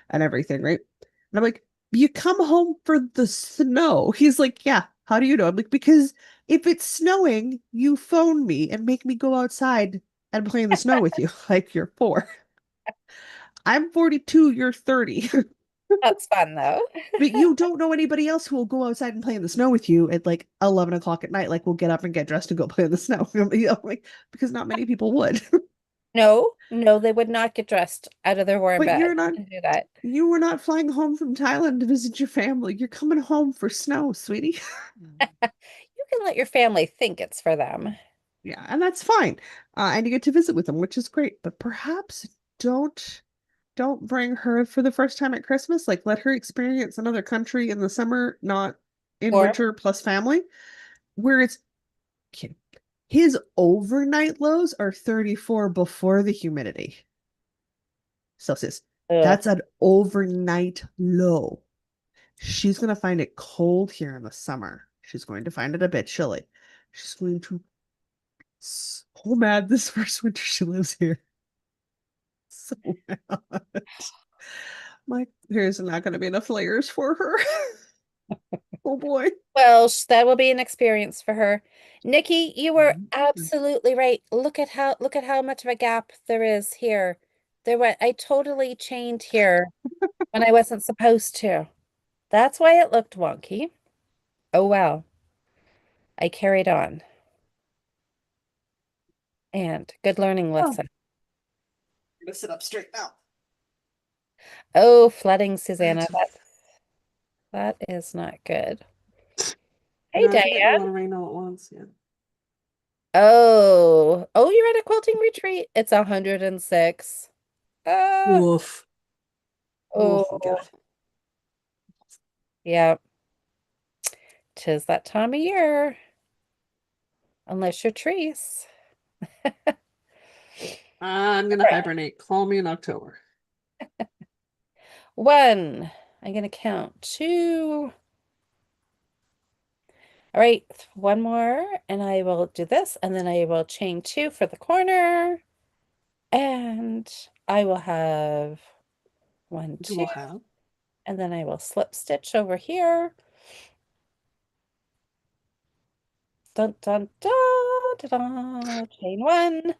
and everything, right? And I'm like, you come home for the snow. He's like, yeah, how do you know? I'm like, because if it's snowing, you phone me and make me go outside and play in the snow with you, like you're 4. I'm 42, you're 30. That's fun though. But you don't know anybody else who will go outside and play in the snow with you at like 11 o'clock at night. Like, we'll get up and get dressed and go play in the snow. Like, because not many people would. No, no, they would not get dressed out of their warm But bed and do that. you were not flying home from Thailand to visit your family. You're coming home for snow, sweetie. You can let your family think it's for them. Yeah, and that's fine. And you get to visit with them, which is great. But perhaps don't don't bring her for the first time at Christmas. Like, let her experience another country in the summer, not in Or, winter plus family, where it's okay. His overnight lows are 34 before the humidity Celsius. ugh. That's an overnight low. She's going to find it cold here in the summer. She's going to find it a bit chilly. She's going to be so mad this first winter she lives here. So mad. Like, there's not going to be enough layers for her. Oh boy. Well, that will be an experience for her. Nikki, you were Mhm. absolutely right. Look at how much of a gap there is here. I totally chained here when I wasn't supposed to. That's why it looked wonky. Oh well, I carried on. And good learning Oh, I'm lesson. gonna sit up straight now. Oh, flooding, Susanna. That's That is not good. Hey, no, you're getting a Diane. lot of rain all at once. Yeah. Oh, you're at a quilting retreat. It's 106. Uh, Woof. Oh my oh, God. yeah. 'Tis that time of year. Unless you're trees. I'm gonna Right. hibernate. Call me in October. One. I'm gonna count two. All right, one more, and I will do this, and then I will chain two for the corner, and I will have one, You two, will have. and then I will slip stitch over here. Dun dun dun dun, dun. Chain one,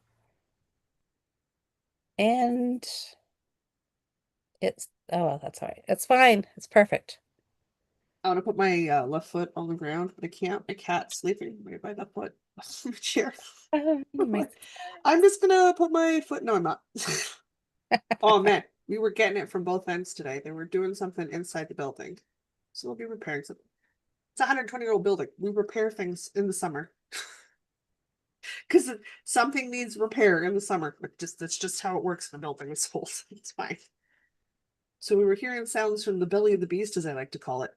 and oh well, that's all right. It's fine. It's perfect. I want to put my left foot on the ground, but I can't. My cat's sleeping right by the foot of the chair. My I'm just gonna put my foot. No, I'm not. Oh man, we were getting it from both ends today. They were doing something inside the building, so we'll be repairing something. It's a 120-year-old building. We repair things in the summer because something needs repair in the summer. That's just how it works in the building. It's old. It's fine. So we were hearing sounds from the belly of the beast, as I like to call it.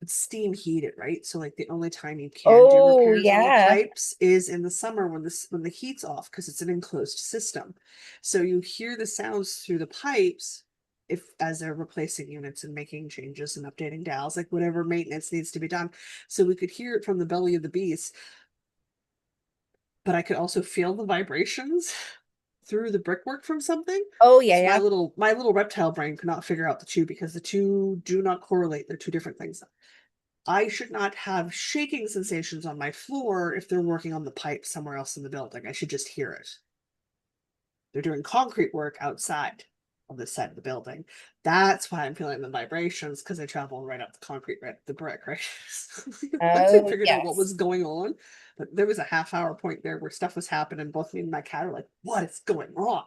It's steam heated, right? So like the only time you can do Oh repairs on the yeah. pipes is in the summer when the heat's off because it's an enclosed system. So you hear the sounds through the pipes if as they're replacing units and making changes and updating dials, like whatever maintenance needs to be done. So we could hear it from the belly of the beast, but I could also feel the vibrations through the brickwork from something. Oh yeah, So yeah. my little reptile brain could not figure out the two because the two do not correlate. They're two different things. I should not have shaking sensations on my floor if they're working on the pipe somewhere else in the building. I should just hear it. They're doing concrete work outside on this side of the building. That's why I'm feeling the vibrations because I travel right up the concrete, right up the brick, right? Once I Oh figured out what yes. was going on, but there was a half-hour point there where stuff was happening. Both me and my cat are like, what is going on?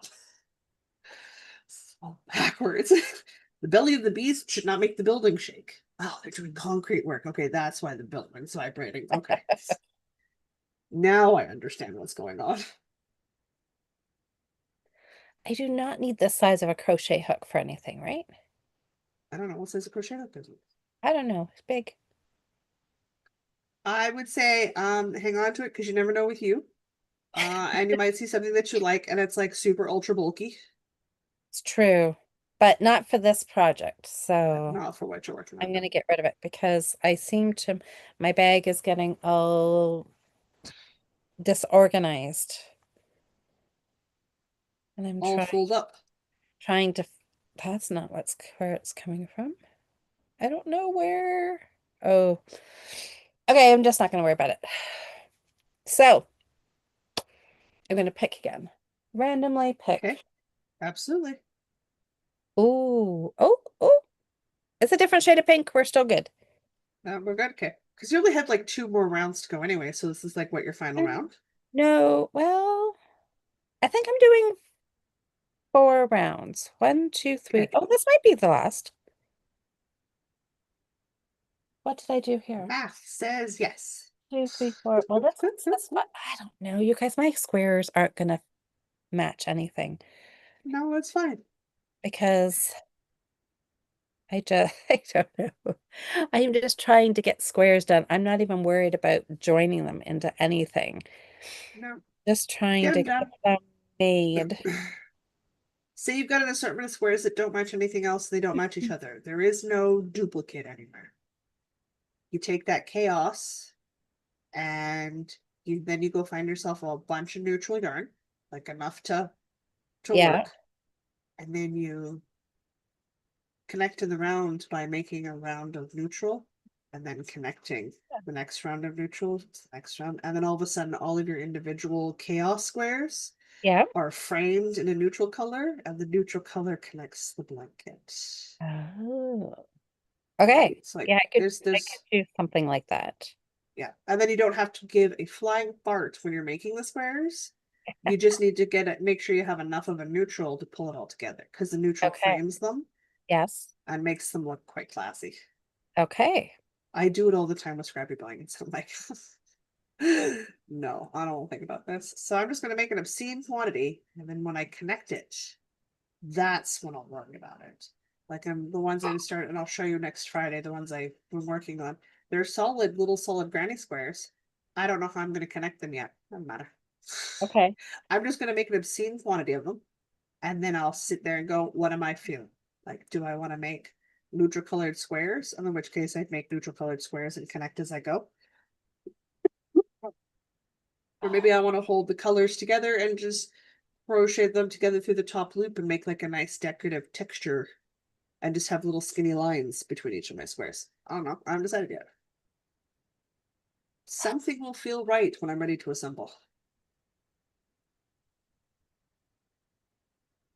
So backwards. The belly of the beast should not make the building shake. Oh, they're doing concrete work. Okay, that's why the building's vibrating. Okay. Now I understand what's going on. I do not need the size of a crochet hook for anything, right? I don't know what size a crochet hook is. I don't know. It's big. I would say hang on to it because you never know with you. And you might see something that you like and it's like super ultra bulky. It's true, but not for this project. So Not for what you're working I'm on going now. to get rid of it because my bag is getting all disorganized. And I'm All fold up. trying to, that's not where it's coming from. I don't know where. Oh, okay. I'm just not going to worry about it. So I'm going to pick again. Randomly Okay, pick. absolutely. Ooh, oh, it's a different shade of pink. We're still good. We're good. Okay. Because you only had like two more rounds to go anyway, so this is like what your final round? No, well, I think I'm doing 4 rounds. One, two, three. Okay. Oh, this might be the last. What did I do here? Math says yes. Two, three, four. Well, this one. I don't know. You guys, my squares aren't gonna match anything No, it's fine. because I don't know. I'm just trying to get squares done. I'm not even worried about joining them into anything. No, Just trying get to them get done. them made. Say you've got an assortment of squares that don't match anything else, they don't match each other. There is no duplicate anywhere. You take that chaos and you go find yourself a bunch of neutral yarn, like enough to Yeah, work, and then you connect to the round by making a round of neutral and then connecting the next round of neutral to the next round. And then all of a sudden, all of your individual chaos squares yeah. are framed in a neutral color, and the neutral color connects the blanket. Oh, Yeah, okay. it's like Yeah, I could there's do something like that. yeah. And then you don't have to give a flying fart when you're making the squares. You just need to get it, make sure you have enough of a neutral to pull it all together because the neutral Okay. frames them Yes. and makes them look quite classy. Okay. I do it all the time with scrappy blankets. I'm like, no, I don't think about this. So I'm just going to make an obscene quantity, and then when I connect it, that's when I'll worry about it. Like the ones I start, and I'll show you next Friday. The ones I've been working on, they're solid little solid granny squares. I don't know how I'm going to connect them yet. Doesn't matter. Okay. I'm just going to make an obscene quantity of them, and then I'll sit there and go, what am I feeling? Like, do I want to make neutral colored squares? And in which case I'd make neutral colored squares and connect as I go. Or maybe I want to hold the colors together and just crochet them together through the top loop and make like a nice decorative texture and just have little skinny lines between each of my squares. I don't know. I haven't decided yet. Something will feel right when I'm ready to assemble.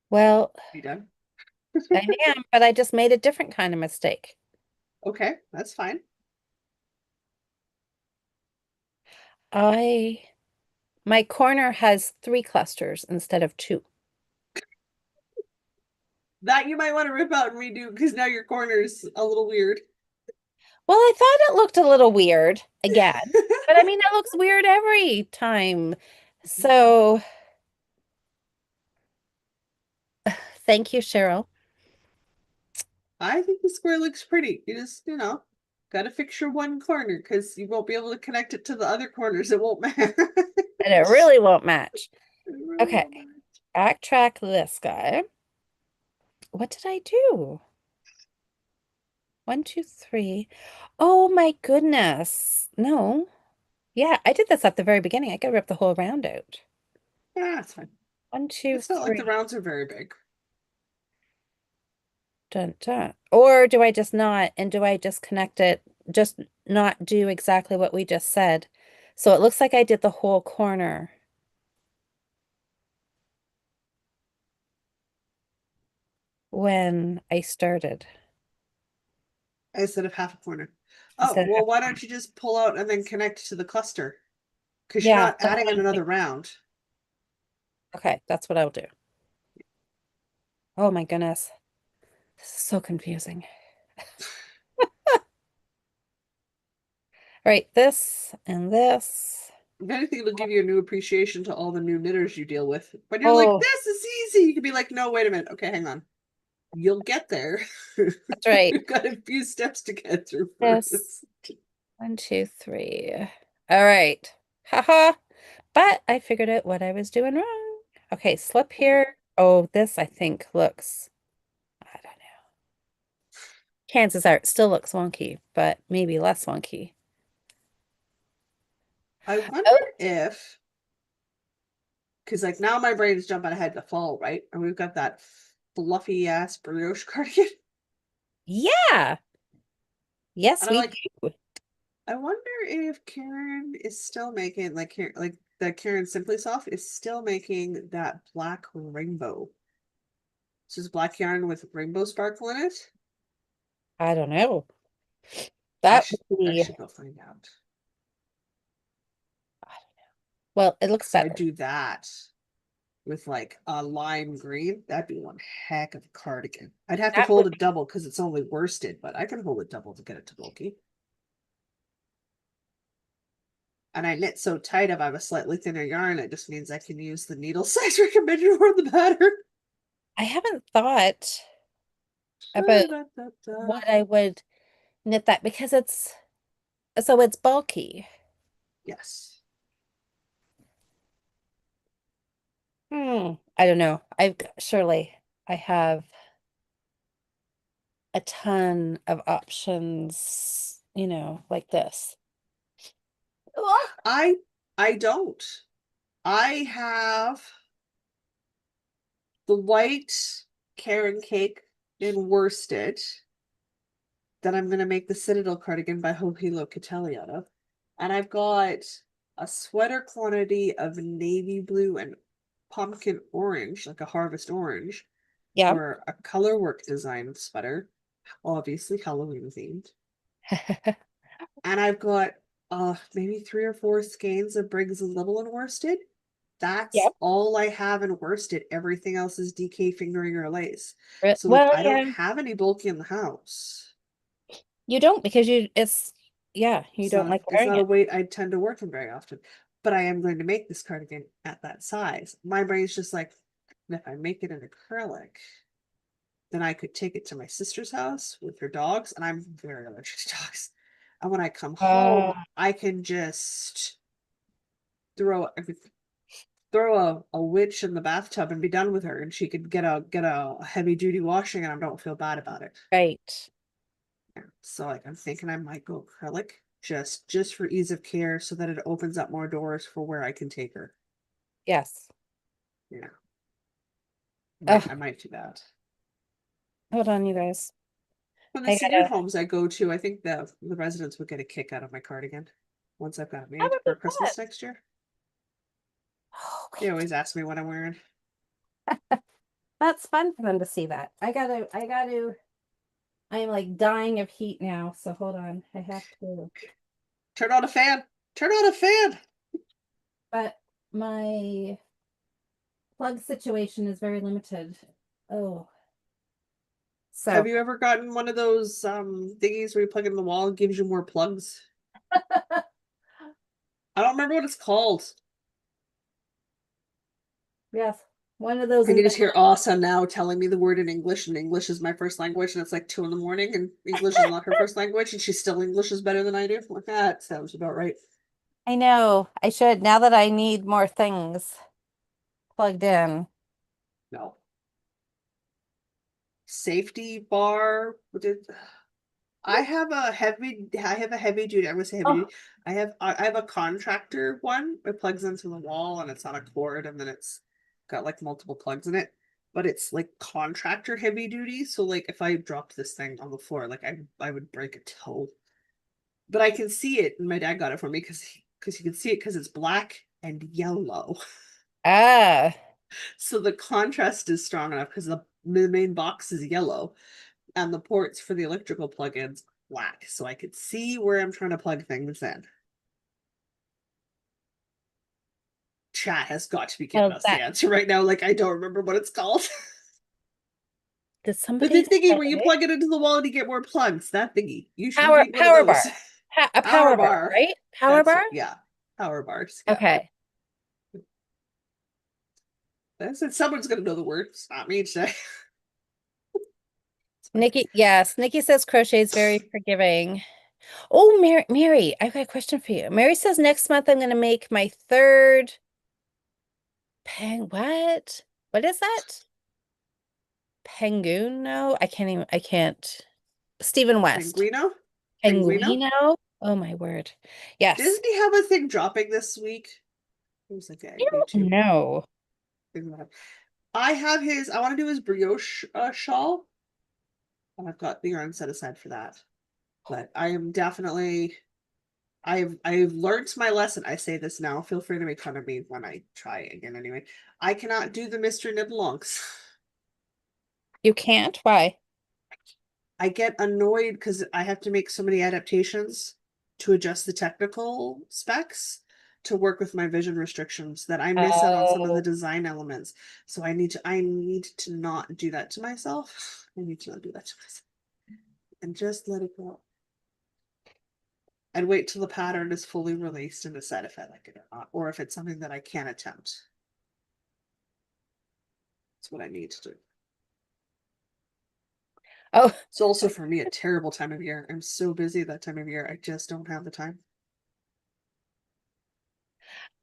Well, You done? I am, but I just made a different kind of mistake. Okay, that's fine. I My corner has 3 clusters instead of 2. That you might want to rip out and redo because now your corner's a little weird. Well, I thought it looked a little weird again, but I mean, it looks weird every time. So, thank you, Cheryl. I think the square looks pretty. You just, gotta fix your one corner because you won't be able to connect it to the other corners. It won't match. And it really won't match. It really Okay, won't match. backtrack this guy. What did I do? One, two, three. Oh my goodness. No. Yeah, I did this at the very beginning. I gotta rip the whole round out. Yeah, it's fine. One, two, It's not like the three. rounds are very big. Dun, dun. Or do I just not, and do I just connect it, just not do exactly what we just said? So it looks like I did the whole corner when I started Instead of half a corner. Oh, instead of, well, why don't you just pull out and then connect to the cluster? Because you're yeah, not that's adding what in I'm another thinking. round. Okay, that's what I'll do. Oh my goodness. This is so confusing. All right, this and this. If anything, it'll give you a new appreciation to all the new knitters you deal with. But you're like, Oh, this is easy. You can be like, no, wait a minute. Okay, hang on. You'll get there. that's right. We've got a few steps to get through This first. One, two, three. All right. Haha. But I figured out what I was doing wrong. Okay, slip here. Oh, this I think looks, I don't know. Chances are it still looks wonky, but maybe less wonky. I wonder Oh, if, because like now my brain is jumping ahead to fall, right? And we've got that fluffy ass brioche cardigan. yeah. Yes, And I'm we like, do. I wonder if Karen is still making like the Karen Simply Soft is still making that black rainbow. It's just black yarn with rainbow sparkle in it. I don't know. I That should would I be, should go find out. well, it looks So I better. do that with like a lime green. That'd be one heck of a cardigan. I'd have to That hold would it double because it's only worsted, but I can hold it double to get it to bulky. And I knit so tight if I have a slightly thinner yarn, it just means I can use the needle size recommended for the pattern. I haven't thought about Da-da-da-da. what I would knit that because it's bulky. Yes. I don't know. Surely I have a ton of options, like this. Ah, I I don't. I have the white Karen cake in worsted that I'm gonna make the Citadel cardigan by Hilo Catelli out of. And I've got a sweater quantity of navy blue and pumpkin orange, like a harvest orange, yeah. for a color work design sweater, obviously Halloween themed. And I've got maybe 3 or 4 skeins of Briggs and Little in worsted. That's Yeah. all I have in worsted. Everything else is DK fingering or lace. So like Well, I don't yeah, have any bulky in the house. you don't because yeah, you don't like It's wearing not a it. weight I tend to work in very often. But I am going to make this cardigan at that size. My brain's just like, if I make it in acrylic, then I could take it to my sister's house with her dogs, and I'm very allergic to dogs. And when I come home, Uh, I can just throw throw a witch in the bathtub and be done with her, and she could get a heavy duty washing, and I don't feel bad about it. right. Yeah. So like I'm thinking I might go acrylic just for ease of care, so that it opens up more doors for where I can take her. Yes. Yeah, Oh, I might do that. hold on, you guys. When the I senior gotta. homes I go to, I think the residents would get a kick out of my cardigan once I've got it That made would be for fun. Christmas next year. Oh, They wait. always ask me what I'm wearing. That's fun for them to see that. I'm like dying of heat now, so hold on. I have to. Turn on a fan. Turn on a fan. But my plug situation is very limited. Oh, Have so you ever gotten one of those thingies where you plug in the wall and gives you more plugs? I don't remember what it's called. yes, one of those I can just inventions. hear Asa now telling me the word in English, and English is my first language, and it's like 2 in the morning, and English is not her first language, and she still English is better than I do. Like that sounds about right. I know I should now that I need more things plugged in. No. Safety bar. I have a heavy duty. I'm gonna say heavy Oh, duty. I have a contractor one. It plugs into the wall and it's on a cord, and then it's got like multiple plugs in it. But it's like contractor heavy duty. So like if I dropped this thing on the floor, like I would break a toe. But I can see it, and my dad got it for me because you can see it because it's black and yellow. ah, So the contrast is strong enough because the main box is yellow and the ports for the electrical plugins black, so I could see where I'm trying to plug things in. Chat has got to be giving well us the that answer right now. Like I don't remember what it's called. did But the somebody thingy where you say plug it into the wall and you get more plugs, that thingy. You should power need one of power those. bar? A Power power bar, bar. right? Power That's bar? it. Yeah. Power bars. Yeah. Okay. I said someone's gonna know the word. It's not me today. It's fine. Nikki, yes, Nikki says crochet is very forgiving. Oh, Mary, I've got a question for you. Mary says next month I'm going to make my third what? What is that? Penguin? No, I can't even, I can't. Stephen West. Linguino? Linguino? Penguino? Oh my word. Yes. Doesn't he have a thing dropping this week? It was like, I me too. don't know. I have his, I want to do his brioche shawl, and I've got the yarn set aside for that. But I am definitely, I've learned my lesson. I say this now. Feel free to make fun of me when I try again anyway. I cannot do the Mr. Nibblongs. You can't? Why? I get annoyed because I have to make so many adaptations to adjust the technical specs to work with my vision restrictions that I miss out on some of the Oh, design elements. So I need to not do that to myself. I need to not do that to myself and just let it go. And wait till the pattern is fully released and decide if I like it or not, or if it's something that I can attempt. That's what I need to do. oh, It's also for me a terrible time of year. I'm so busy that time of year. I just don't have the time.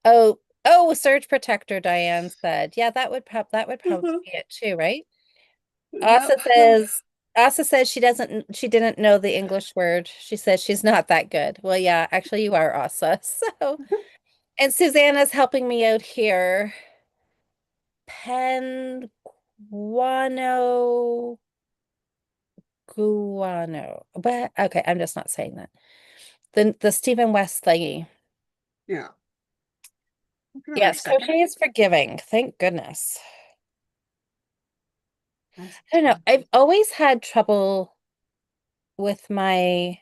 oh, surge protector, Diane said. Yeah, that would probably be it too, right? Yep. Asa says Asa says she didn't know the English word. She says she's not that good. Well, yeah, actually you are Asa. So, and Susanna's helping me out here. Penguano guano. But okay, I'm just not saying that. The Stephen West thingy. Yeah. Another Yes, second. crochet is forgiving. Thank goodness. Nice I don't know. and I've always had trouble with my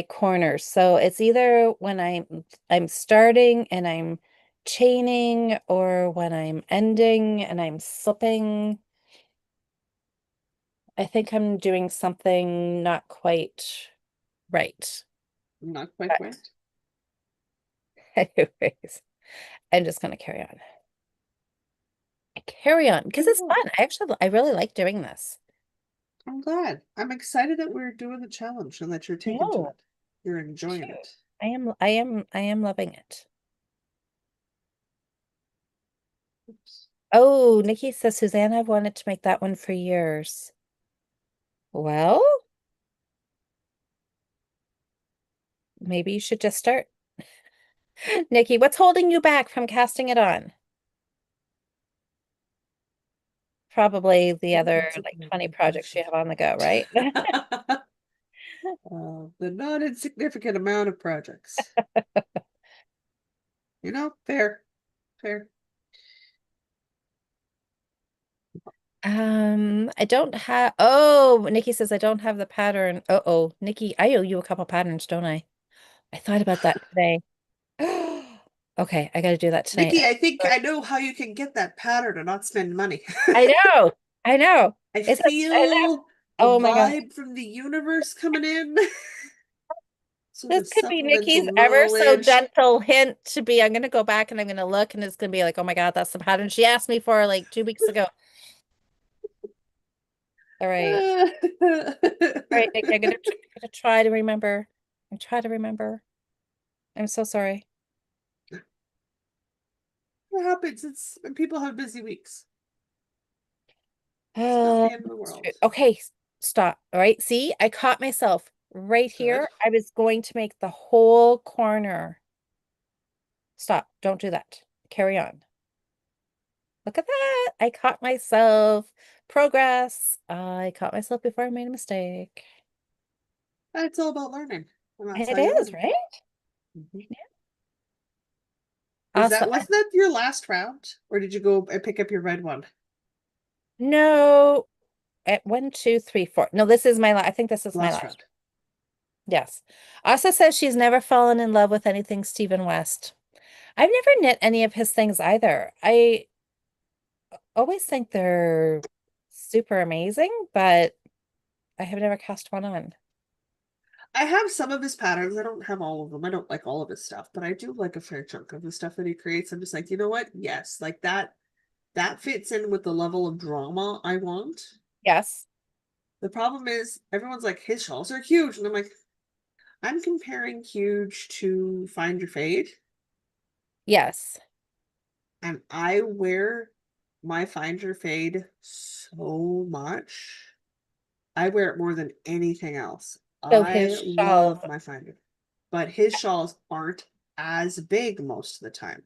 corners. So it's either when I'm starting and I'm chaining or when I'm ending and I'm slipping. I think I'm doing something not quite right. not quite But right. anyways, I'm just gonna carry on. Carry on because it's Cool. fun. I really like doing this. I'm glad. I'm excited that we're doing the challenge and that you're taking to No, it. You're enjoying too. it. I am loving it. Oops. Oh, Nikki says Susanna, I've wanted to make that one for years. Well, maybe you should just start. Nikki, what's holding you back from casting it on? Probably the Oh, other that's a like very 20 good projects you question. have on the go, right? The not insignificant amount of projects. Fair, fair. I don't have, oh, Nikki says I don't have the pattern. Uh-oh, Nikki, I owe you a couple patterns, don't I? I thought about that today. Okay, I got to do that tonight. Nikki, I think I know how you can get that pattern and not spend money. I know, I know. I I know. feel a Oh my God. vibe from the universe coming in. Sort This of could be supplemental Nikki's ever so knowledge. gentle hint to be, I'm gonna go back and I'm gonna look and it's gonna be like, oh my God, that's the pattern she asked me for like 2 weeks ago. All right. All right, Nikki, I'm gonna try to remember. I'm try to remember. I'm so sorry. What happens? It's when people have busy weeks. It's not the end of the That's world. true. Okay, stop. All right. See, I caught myself right Good. here. I was going to make the whole corner. Stop. Don't do that. Carry on. Look at that. I caught myself. Progress. I caught myself before I made a mistake. It's all about learning, and that's how It you is, learn. right? Mhm. Also, Wasn't that your last round? Or did you go and pick up your red one no, at 1, 2, 3, 4. No, this is I think this is my last last. round? Yes. Asa says she's never fallen in love with anything Stephen West. I've never knit any of his things either. I always think they're super amazing, but I have never cast one on. I have some of his patterns. I don't have all of them. I don't like all of his stuff, but I do like a fair chunk of the stuff that he creates. I'm just like, you know what? Yes, like that fits in with the level of drama I want. Yes. The problem is everyone's like, his shawls are huge. And I'm like, I'm comparing Huge to Find Your Fade, Yes. and I wear my Find Your Fade so much. I wear it more than anything else. So his I shawls, love my Finder, but his shawls aren't as big most of the time.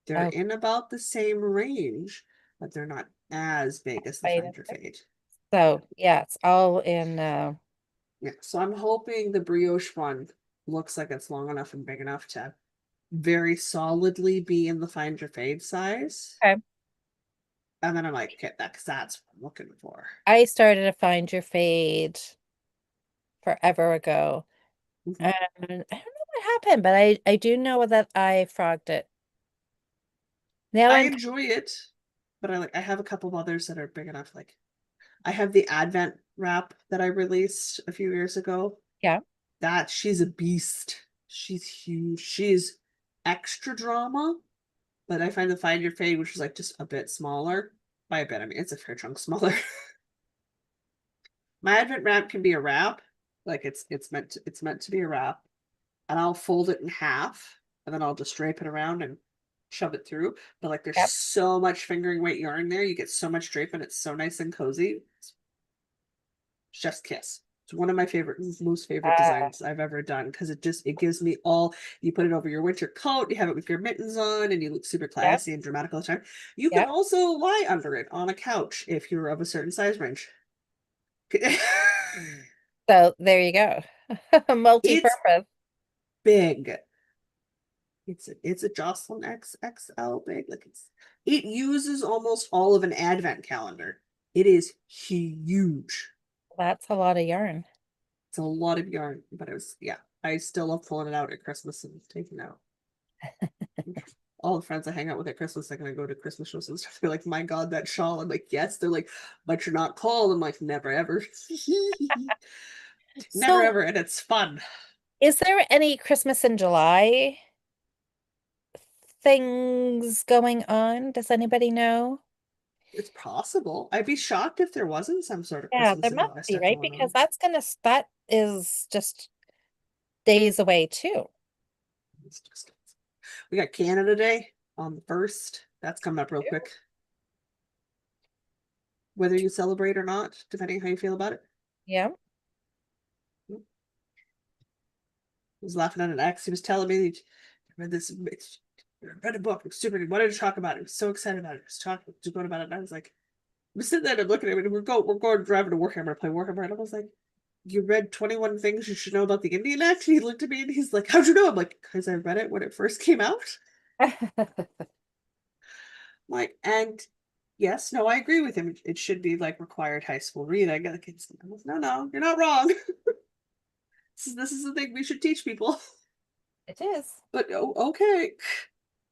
They're oh, in about the same range, but they're not as big as the right. Find Your Fade. Yeah. So yeah, it's all in Yeah. So I'm hoping the brioche one looks like it's long enough and big enough to very solidly be in the Find Your Fade size. okay. And then I'm like, okay, that's what I'm looking for. I started to find your fade forever ago. Mhm. And I don't know what happened, but I do know that I frogged it. Now I I'm enjoy it, but I have a couple of others that are big enough. Like I have the Advent wrap that I released a few years ago. yeah, That she's a beast. She's huge. She's extra drama, but I find the Find Your Fade, which is like just a bit smaller. By a bit, I mean it's a fair chunk smaller. My Advent wrap can be a wrap, like it's meant to be a wrap, and I'll fold it in half, and then I'll just drape it around and shove it through. But like there's yep, so much fingering weight yarn there, you get so much drape, and it's so nice and cozy. It's chef's kiss. It's one of my favorite, most favorite uh, designs I've ever done because it gives me all. You put it over your winter coat, you have it with your mittens on, and you look super yep, classy and dramatic all the time. You can yep. also lie under it on a couch if you're of a certain size range. So there you go. It's Multi-purpose. big. It's a Jocelyn XXL big. Like it uses almost all of an advent calendar. It is huge. That's a lot of yarn. It's a lot of yarn, but it was yeah. I still love pulling it out at Christmas and taking it out. All the friends I hang out with at Christmas, they're gonna go to Christmas shows and stuff. They're like, "My God, that shawl!" I'm like, "Yes." They're like, "But you're not cold." I'm like, "Never ever, never So ever," and it's fun. is there any Christmas in July things going on? Does anybody know? It's possible. I'd be shocked if there wasn't some sort of Yeah, there Christmas in must July be, stuff right? going Because on. that is just days away too. It's just we got Canada Day on the 1st. That's coming up real quick. Whether you celebrate or not, depending how you feel about it. Yeah. I was laughing at an ex. He was telling me he read this, read a book. It was super. He wanted to talk about it. He was so excited about it. He was talking, to going about it. And I was like, I'm sitting there and looking at him. And we're going driving to Warhammer to play Warhammer. And I was like, you read 21 things you should know about the Indian Act? And he looked at me and he's like, how'd you know? I'm like, because I read it when it first came out. Like, and yes, no, I agree with him. It should be like required high school read. I got kids. No, no, you're not wrong. This is the thing we should teach people. It is. But oh, okay.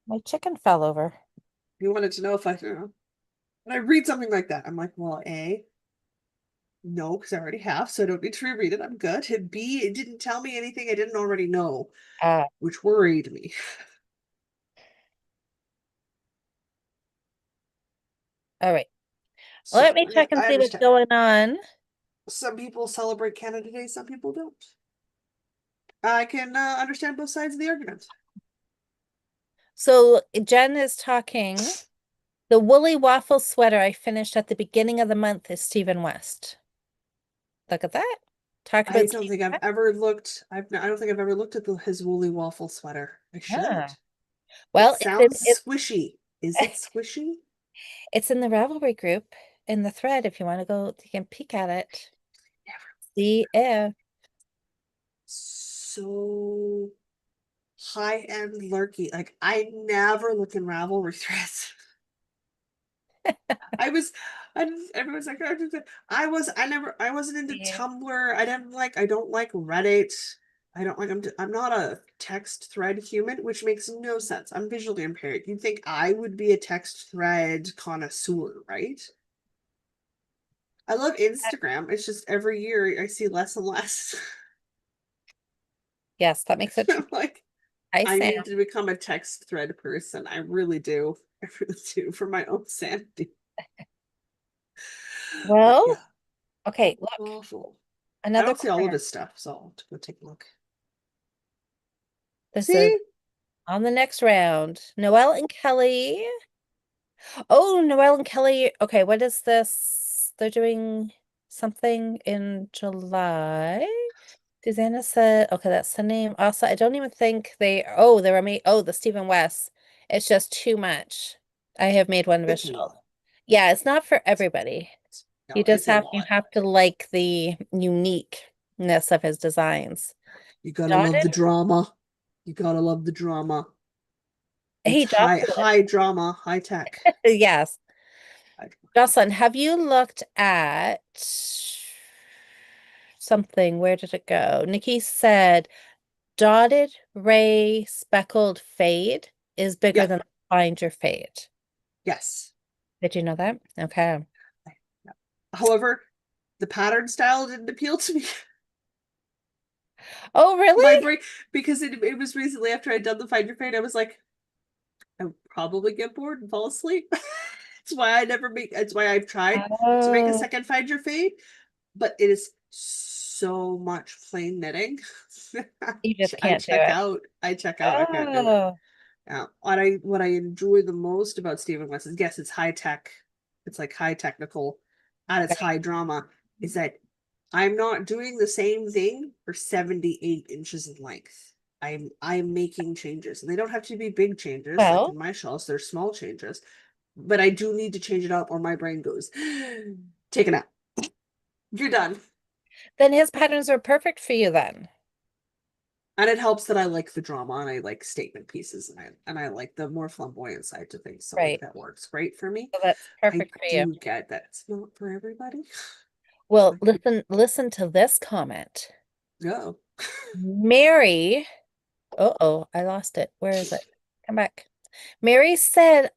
My chicken fell over. You wanted to know if when I read something like that, I'm like, well, A, no, because I already have, so I don't need to reread it. I'm good. And B, it didn't tell me anything I didn't already know, Uh, which worried me. all right. Let So me yeah, check and I see what's understand. going on. Some people celebrate Canada Day, some people don't. I can understand both sides of the argument. So Jen is talking. The woolly waffle sweater I finished at the beginning of the month is Stephen West. Look at that. Talk I about don't Stephen think I've West. ever looked. I don't think I've ever looked at his woolly waffle sweater. I should. Yeah. It Well, sounds squishy. Is it squishy? it's in the Ravelry group in the thread if you want to go take a peek at it. Never. See if So high-end lurky. Like I never look in Ravelry threads. I was, everyone's like, "Oh, I wasn't into yeah. Tumblr. I don't like Reddit. I'm not a text thread human, which makes no sense. I'm visually impaired. You'd think I would be a text thread connoisseur, right? I love Instagram. It's just every year I see less and less. Yes, that makes it I'm tricky. like, Hi, I Sam. need to become a text thread person. I really do. I really do for my own sanity. But Well, yeah, okay, look, awful. I another don't see all of corner. his stuff, so I'll have to go take a look. This is See? on the next round. Noelle and Kelly. Oh, Noelle and Kelly. Okay, what is this? They're doing something in July. Susanna said, okay, that's the name. Also, I don't even think they're the Stephen West. It's just too much. I have made one It's a visual. lot. Yeah, it's not for everybody. No, it's a You lot. have to like the uniqueness of his designs. You gotta love Dotted. the drama. You gotta love the drama. It's Hey, Jocelyn. high drama, high tech. Yes. High Jocelyn, have you looked at something? Where did it go? Nikki said dotted ray speckled fade is bigger Yeah, than find your fade. yes. Did you know that? Okay. Yeah. However, the pattern style didn't appeal to me. Oh, My really? brain, because it was recently after I'd done the Find Your Fate, I was like, I would probably get bored and fall asleep. That's why I've tried to make a Oh, second Find Your Fate, but it is so much plain knitting. you just can't do it. I check out. I can't do it. Oh, Yeah. What I enjoy the most about Stephen West is yes, it's high tech. It's like high technical at its right. high drama, is that I'm not doing the same thing for 78 inches in length. I'm making changes. And they don't have to be big changes, like in Well, my shells, they're small changes. But I do need to change it up or my brain goes, take a nap. You're done. then his patterns are perfect for you then. And it helps that I like the drama and I like statement pieces and I like the more flamboyant side to things. So like Right. that works great for me. So that's I perfect for you. do get that it's not for everybody. Well, Like, listen to this comment. no. Mary, uh-oh, I lost it. Where is it? Come back. Mary said,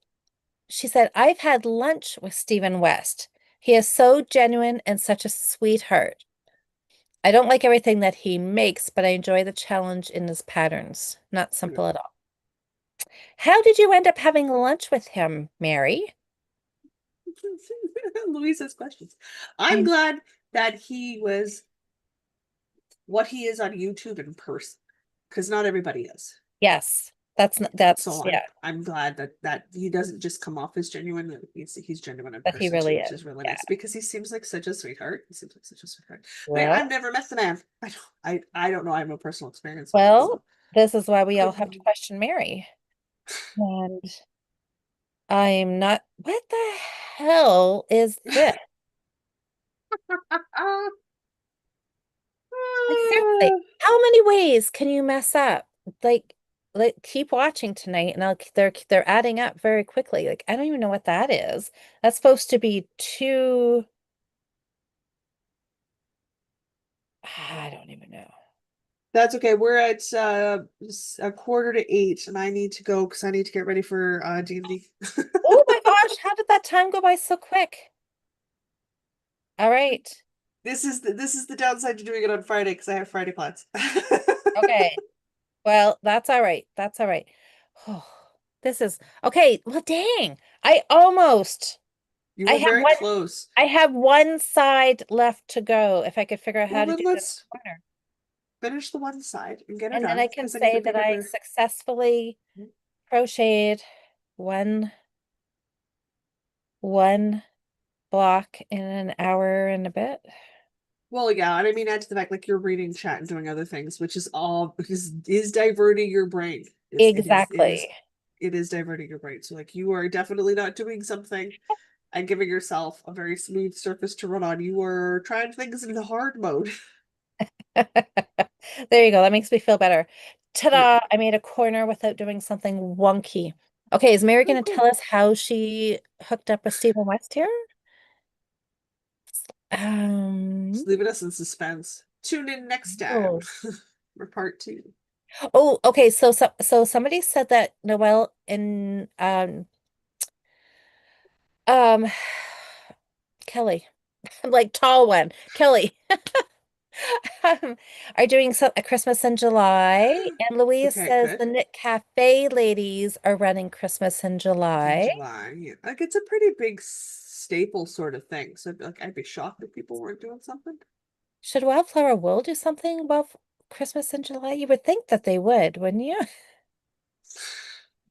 she said, I've had lunch with Stephen West. He is so genuine and such a sweetheart. I don't like everything that he makes, but I enjoy the challenge in his patterns. Not Yeah. simple at all. How did you end up having lunch with him, Mary? Louise has questions. I'm Um, glad that he was what he is on YouTube in person, because not everybody is. yes, So yeah, I'm glad that he doesn't just come off as genuine. That he's genuine in that he person too, really which is. is really Yeah. nice because he seems like such a sweetheart. He seems like such a sweetheart. I mean, I've Well, never met the man. I don't know. I have no personal experience with him, well, so this is why we all couldn't have to tell question Mary. And I'm not, what the hell is you. this? Like seriously, how many ways can you mess up? Like, keep watching tonight, and they're adding up very quickly. Like I don't even know what that is. That's supposed to be two. I don't even know. That's okay. We're at a quarter to eight, and I need to go because I need to get ready for D&D. Oh my gosh, how did that time go by so quick? All right. This is the downside to doing it on Friday because I have Friday plans. Okay. Well, that's all right. That's all right. Oh, this is okay. Well, dang. I almost. You I were have very one. close. I have one side left to go if I could figure out Well, how to then do this let's corner. finish the one side and get her And then I done can because I need say to that pick up I her. successfully crocheted one one block in an hour and a bit. Well, yeah, and I mean add to the fact like you're reading chat and doing other things, which is all is diverting your brain. Exactly. It is diverting your brain. So like you are definitely not doing something and giving yourself a very smooth surface to run on. You are trying things in the hard mode. There you go. That makes me feel better. Yeah. Ta-da! I made a corner without doing something wonky. Okay, is Mary Oh, going to cool. tell us how she hooked up with Stephen West here? Just Um, leaving us in suspense. Tune in next time oh, for part two. oh, okay. So somebody said that Noelle and um Kelly, like tall one, Kelly, um, are doing a Christmas in July, and Louise Okay, says good. the Knit Cafe ladies are running Christmas in In July. July. Yeah. Like it's a pretty big staple sort of thing. So like I'd be shocked if people weren't doing something. Should Wildflower Wool do something? Well, Christmas in July? You would think that they would, wouldn't you?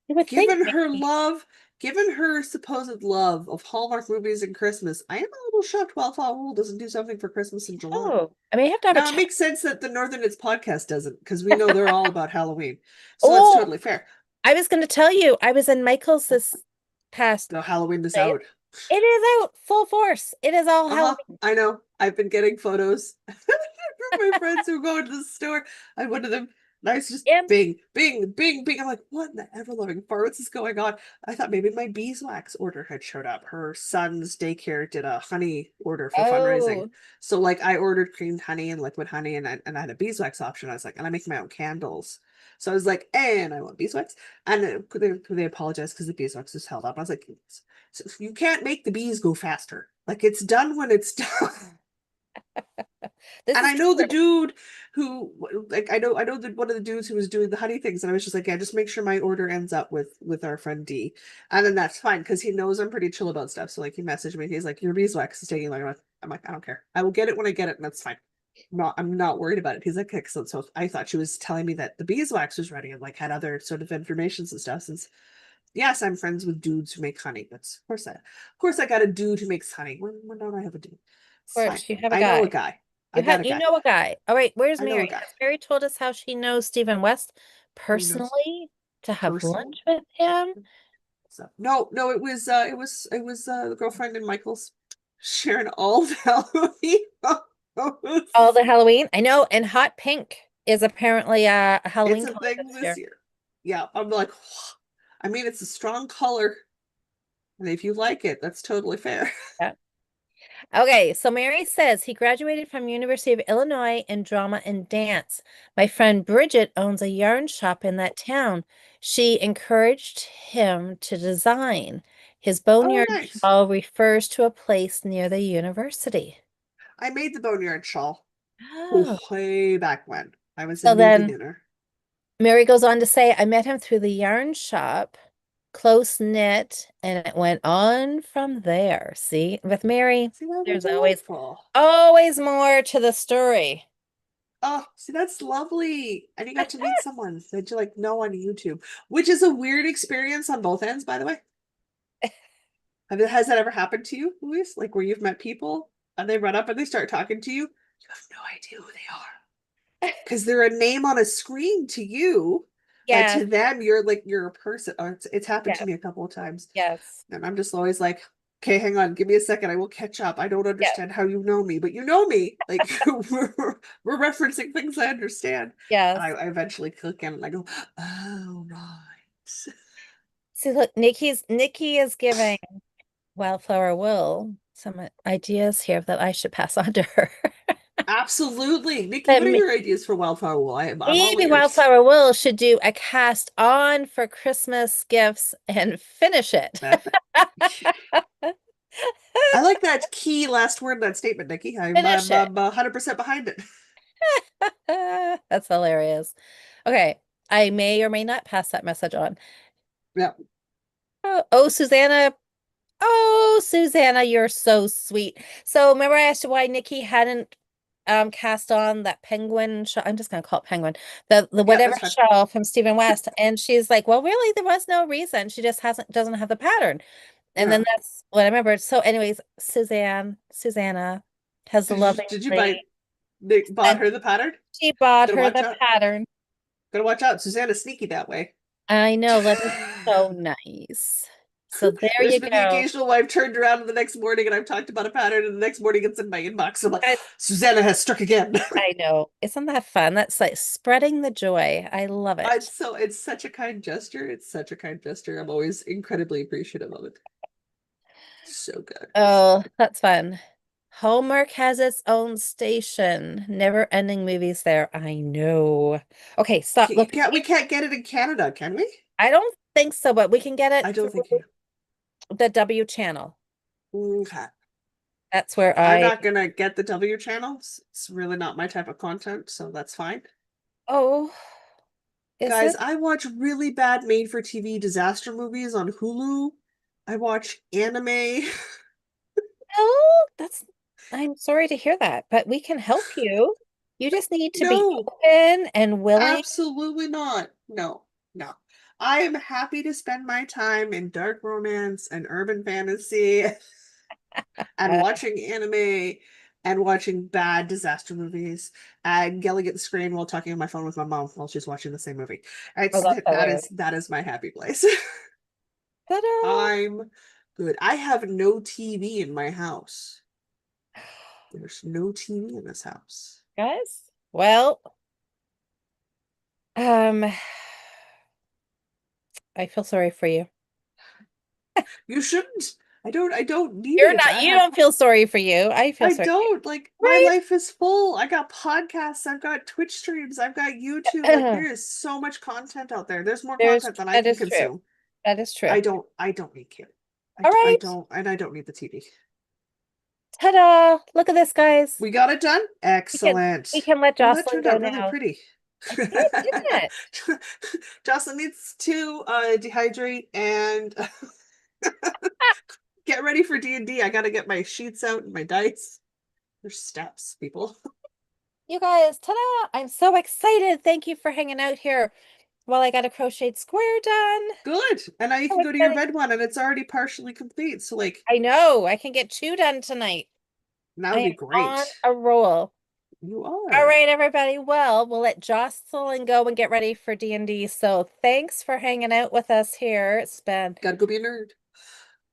You would think Given her maybe. love, given her supposed love of Hallmark movies and Christmas, I am a little shocked Wildflower World doesn't do something for Christmas in July. Oh, I may have to have a Now, it chat. makes sense that the Northern It's podcast doesn't, because we know they're all about Halloween. So that's Oh, totally fair. I was going to tell you, I was in Michael's Oh, this past no, Halloween is days. out. It is out full force. It is all Uh-huh. Halloween. I know. I've been getting photos from my friends who go to the store. I'm one of them. And I was just And bing, bing, bing, bing. I'm like, what in the ever loving farts is going on? I thought maybe my beeswax order had showed up. Her son's daycare did a honey order for fundraising. oh, So like I ordered creamed honey and liquid honey and I had a beeswax option. I was like, and I make my own candles. So I was like, and I want beeswax. And they apologized because the beeswax was held up. I was like, so you can't make the bees go faster. Like it's done when it's done. this And is I know the true. dude who like I know that one of the dudes who was doing the honey things, and I was just like, yeah, just make sure my order ends up with our friend D. And then that's fine because he knows I'm pretty chill about stuff. So like he messaged me, he's like, your beeswax is taking like I'm like, I don't care. I will get it when I get it, and that's fine. I'm not worried about it. He's like, excellent. So I thought she was telling me that the beeswax was ready and like had other sort of informations and stuff since yes, I'm friends with dudes who make honey. That's of course I got a dude who makes honey. When don't I have a dude? Of It's fine. course, you have a I know a guy. guy. I got a You guy. know a guy. All right, where's I know a Mary? guy. Has Mary told us how she knows Stephen West Who knows? personally to have Personally. lunch with him? So no, it was the girlfriend and Michael's sharing all the Halloween All photos. the Halloween. I know, and hot pink is apparently a It's Halloween a color thing this this year. year. Yeah, I'm like, I mean, it's a strong color, and if you like it, that's totally fair. Yeah. Okay, so Mary says he graduated from University of Illinois in drama and dance. My friend Bridget owns a yarn shop in that town. She encouraged him to design. His Oh, boneyard nice. shawl refers to a place near the university. I made the boneyard shawl Oh. way back when I was a So new then beginner. Mary goes on to say, I met him through the yarn shop, close knit, and it went on from there. See, with Mary, See, that was there's always delightful. always more to the story. Oh, see, that's lovely. And you got to meet someone that you like know on YouTube, which is a weird experience on both ends, by the way. Has that ever happened to you, Louise? Like where you've met people and they run up and they start talking to you? You have no idea who they are. Because they're a name on a screen to you, but Yes, to them, you're a person. Oh, it's happened to yes, me a couple of times. yes, And I'm just always like, okay, hang on, give me a second. I will catch up. I don't yes, understand how you know me, but you know me. Like we're referencing things I understand. And I, yes. I eventually click in and I go, oh right. See, look, Nikki is giving Wildflower Will some ideas here that I should pass on to her. Absolutely. Nikki, That what are your ideas for Wildflower Wool? I'm all maybe ears. Wildflower Will should do a cast on for Christmas gifts and finish it. Beth? I like that key last word in that statement, Nikki. I'm, Finish I'm, it. I'm 100% behind it. That's hilarious. Okay, I may or may not pass that message on. Yeah. Oh, Susanna. Oh, Susanna, you're so sweet. So remember I asked you why Nikki hadn't cast on that penguin show. I'm just gonna call it penguin. The Yeah, whatever that's fine. show from Stephen West. And she's like, well, really, there was no reason. She just hasn't doesn't have the pattern. And then Yeah. that's what I remembered. So, anyways, Susanna has the lovely Did you lady. buy, they bought And her the pattern? she bought Gotta her watch the out. pattern. Gotta watch out. Susanna's sneaky that way. I know, that is so nice. So there There's you been the go. occasional where I've turned around the next morning and I've talked about a pattern, and the next morning it's in my inbox. I'm like, Guys, Susanna has struck again. I know. Isn't that fun? That's like spreading the joy. I love it. It's such a kind gesture. It's such a kind gesture. I'm always incredibly appreciative of it. So good. So Oh, good. that's fun. Hallmark has its own station. Never ending movies there. I know. Okay, stop. You Look, can't we can't get it in Canada, can we? I don't think so, but we can get I it don't think through you. the W channel. Okay. That's where I'm I, not gonna get the W channels. It's really not my type of content, so that's fine. oh, is Guys, it? I watch really bad made-for-TV disaster movies on Hulu. I watch anime. Oh, I'm sorry to hear that, but we can help you. You just need to be No, open and willing. absolutely not. No, no. I am happy to spend my time in dark romance and urban fantasy and Uh, watching anime and watching bad disaster movies and yelling at the screen while talking on my phone with my mom while she's watching the same movie. oh, It's that's hilarious. that is my happy place. Ta-da! I'm good. I have no TV in my house. There's no TV in this house. Guys, well, um, I feel sorry for you. You shouldn't. I don't need You're it. not, you don't feel sorry for you. I feel I sorry for don't. Like my you. life is full. I got podcasts, I've got Twitch streams, I've got YouTube. Like Right? there is so much content out there. There's more There's, content than I that can is true. consume. That is true. I don't need cable. All I right. don't, and I don't need the TV. Ta-da! Look at this, guys. We got it done? We can we Excellent. can let Oh, that Jocelyn turned go out rather now. pretty. It did, didn't it? Jocelyn needs to dehydrate and get ready for D&D. I gotta get my sheets out and my dice. There's steps, people. You guys, ta-da! I'm so excited. Thank you for hanging out here while I got a crocheted square done. Good. And now you So can go to your exciting. red one and it's already partially complete. So like I know. I can get two done tonight. that I would am be on great. a roll. You All are. right, everybody. Well, we'll let Jocelyn go and get ready for D&D. So thanks for hanging out with us here. It's been Gotta go be a nerd.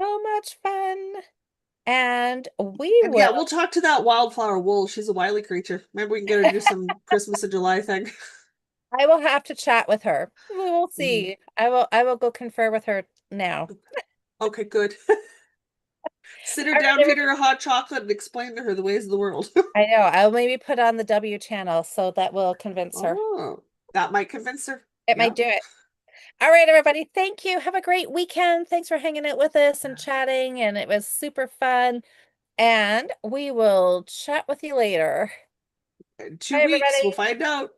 so much fun. And we And yeah, will, we'll talk to that wildflower wool. She's a wily creature. Maybe we can get her to do some Christmas in July thing. I will have to chat with her. We will Mhm. see. I will go confer with her now. Okay, good. Sit her All right, down, feed her a hot chocolate, and explain to her the ways of the world. I know. I'll maybe put on the W channel so that will convince her. Oh, that might convince her. It Yeah. might do it. All right, everybody. Thank you. Have a great weekend. Thanks for hanging out with us and chatting, and it was super fun. And we will chat with you later. In Bye, 2 weeks, we'll everybody. find out.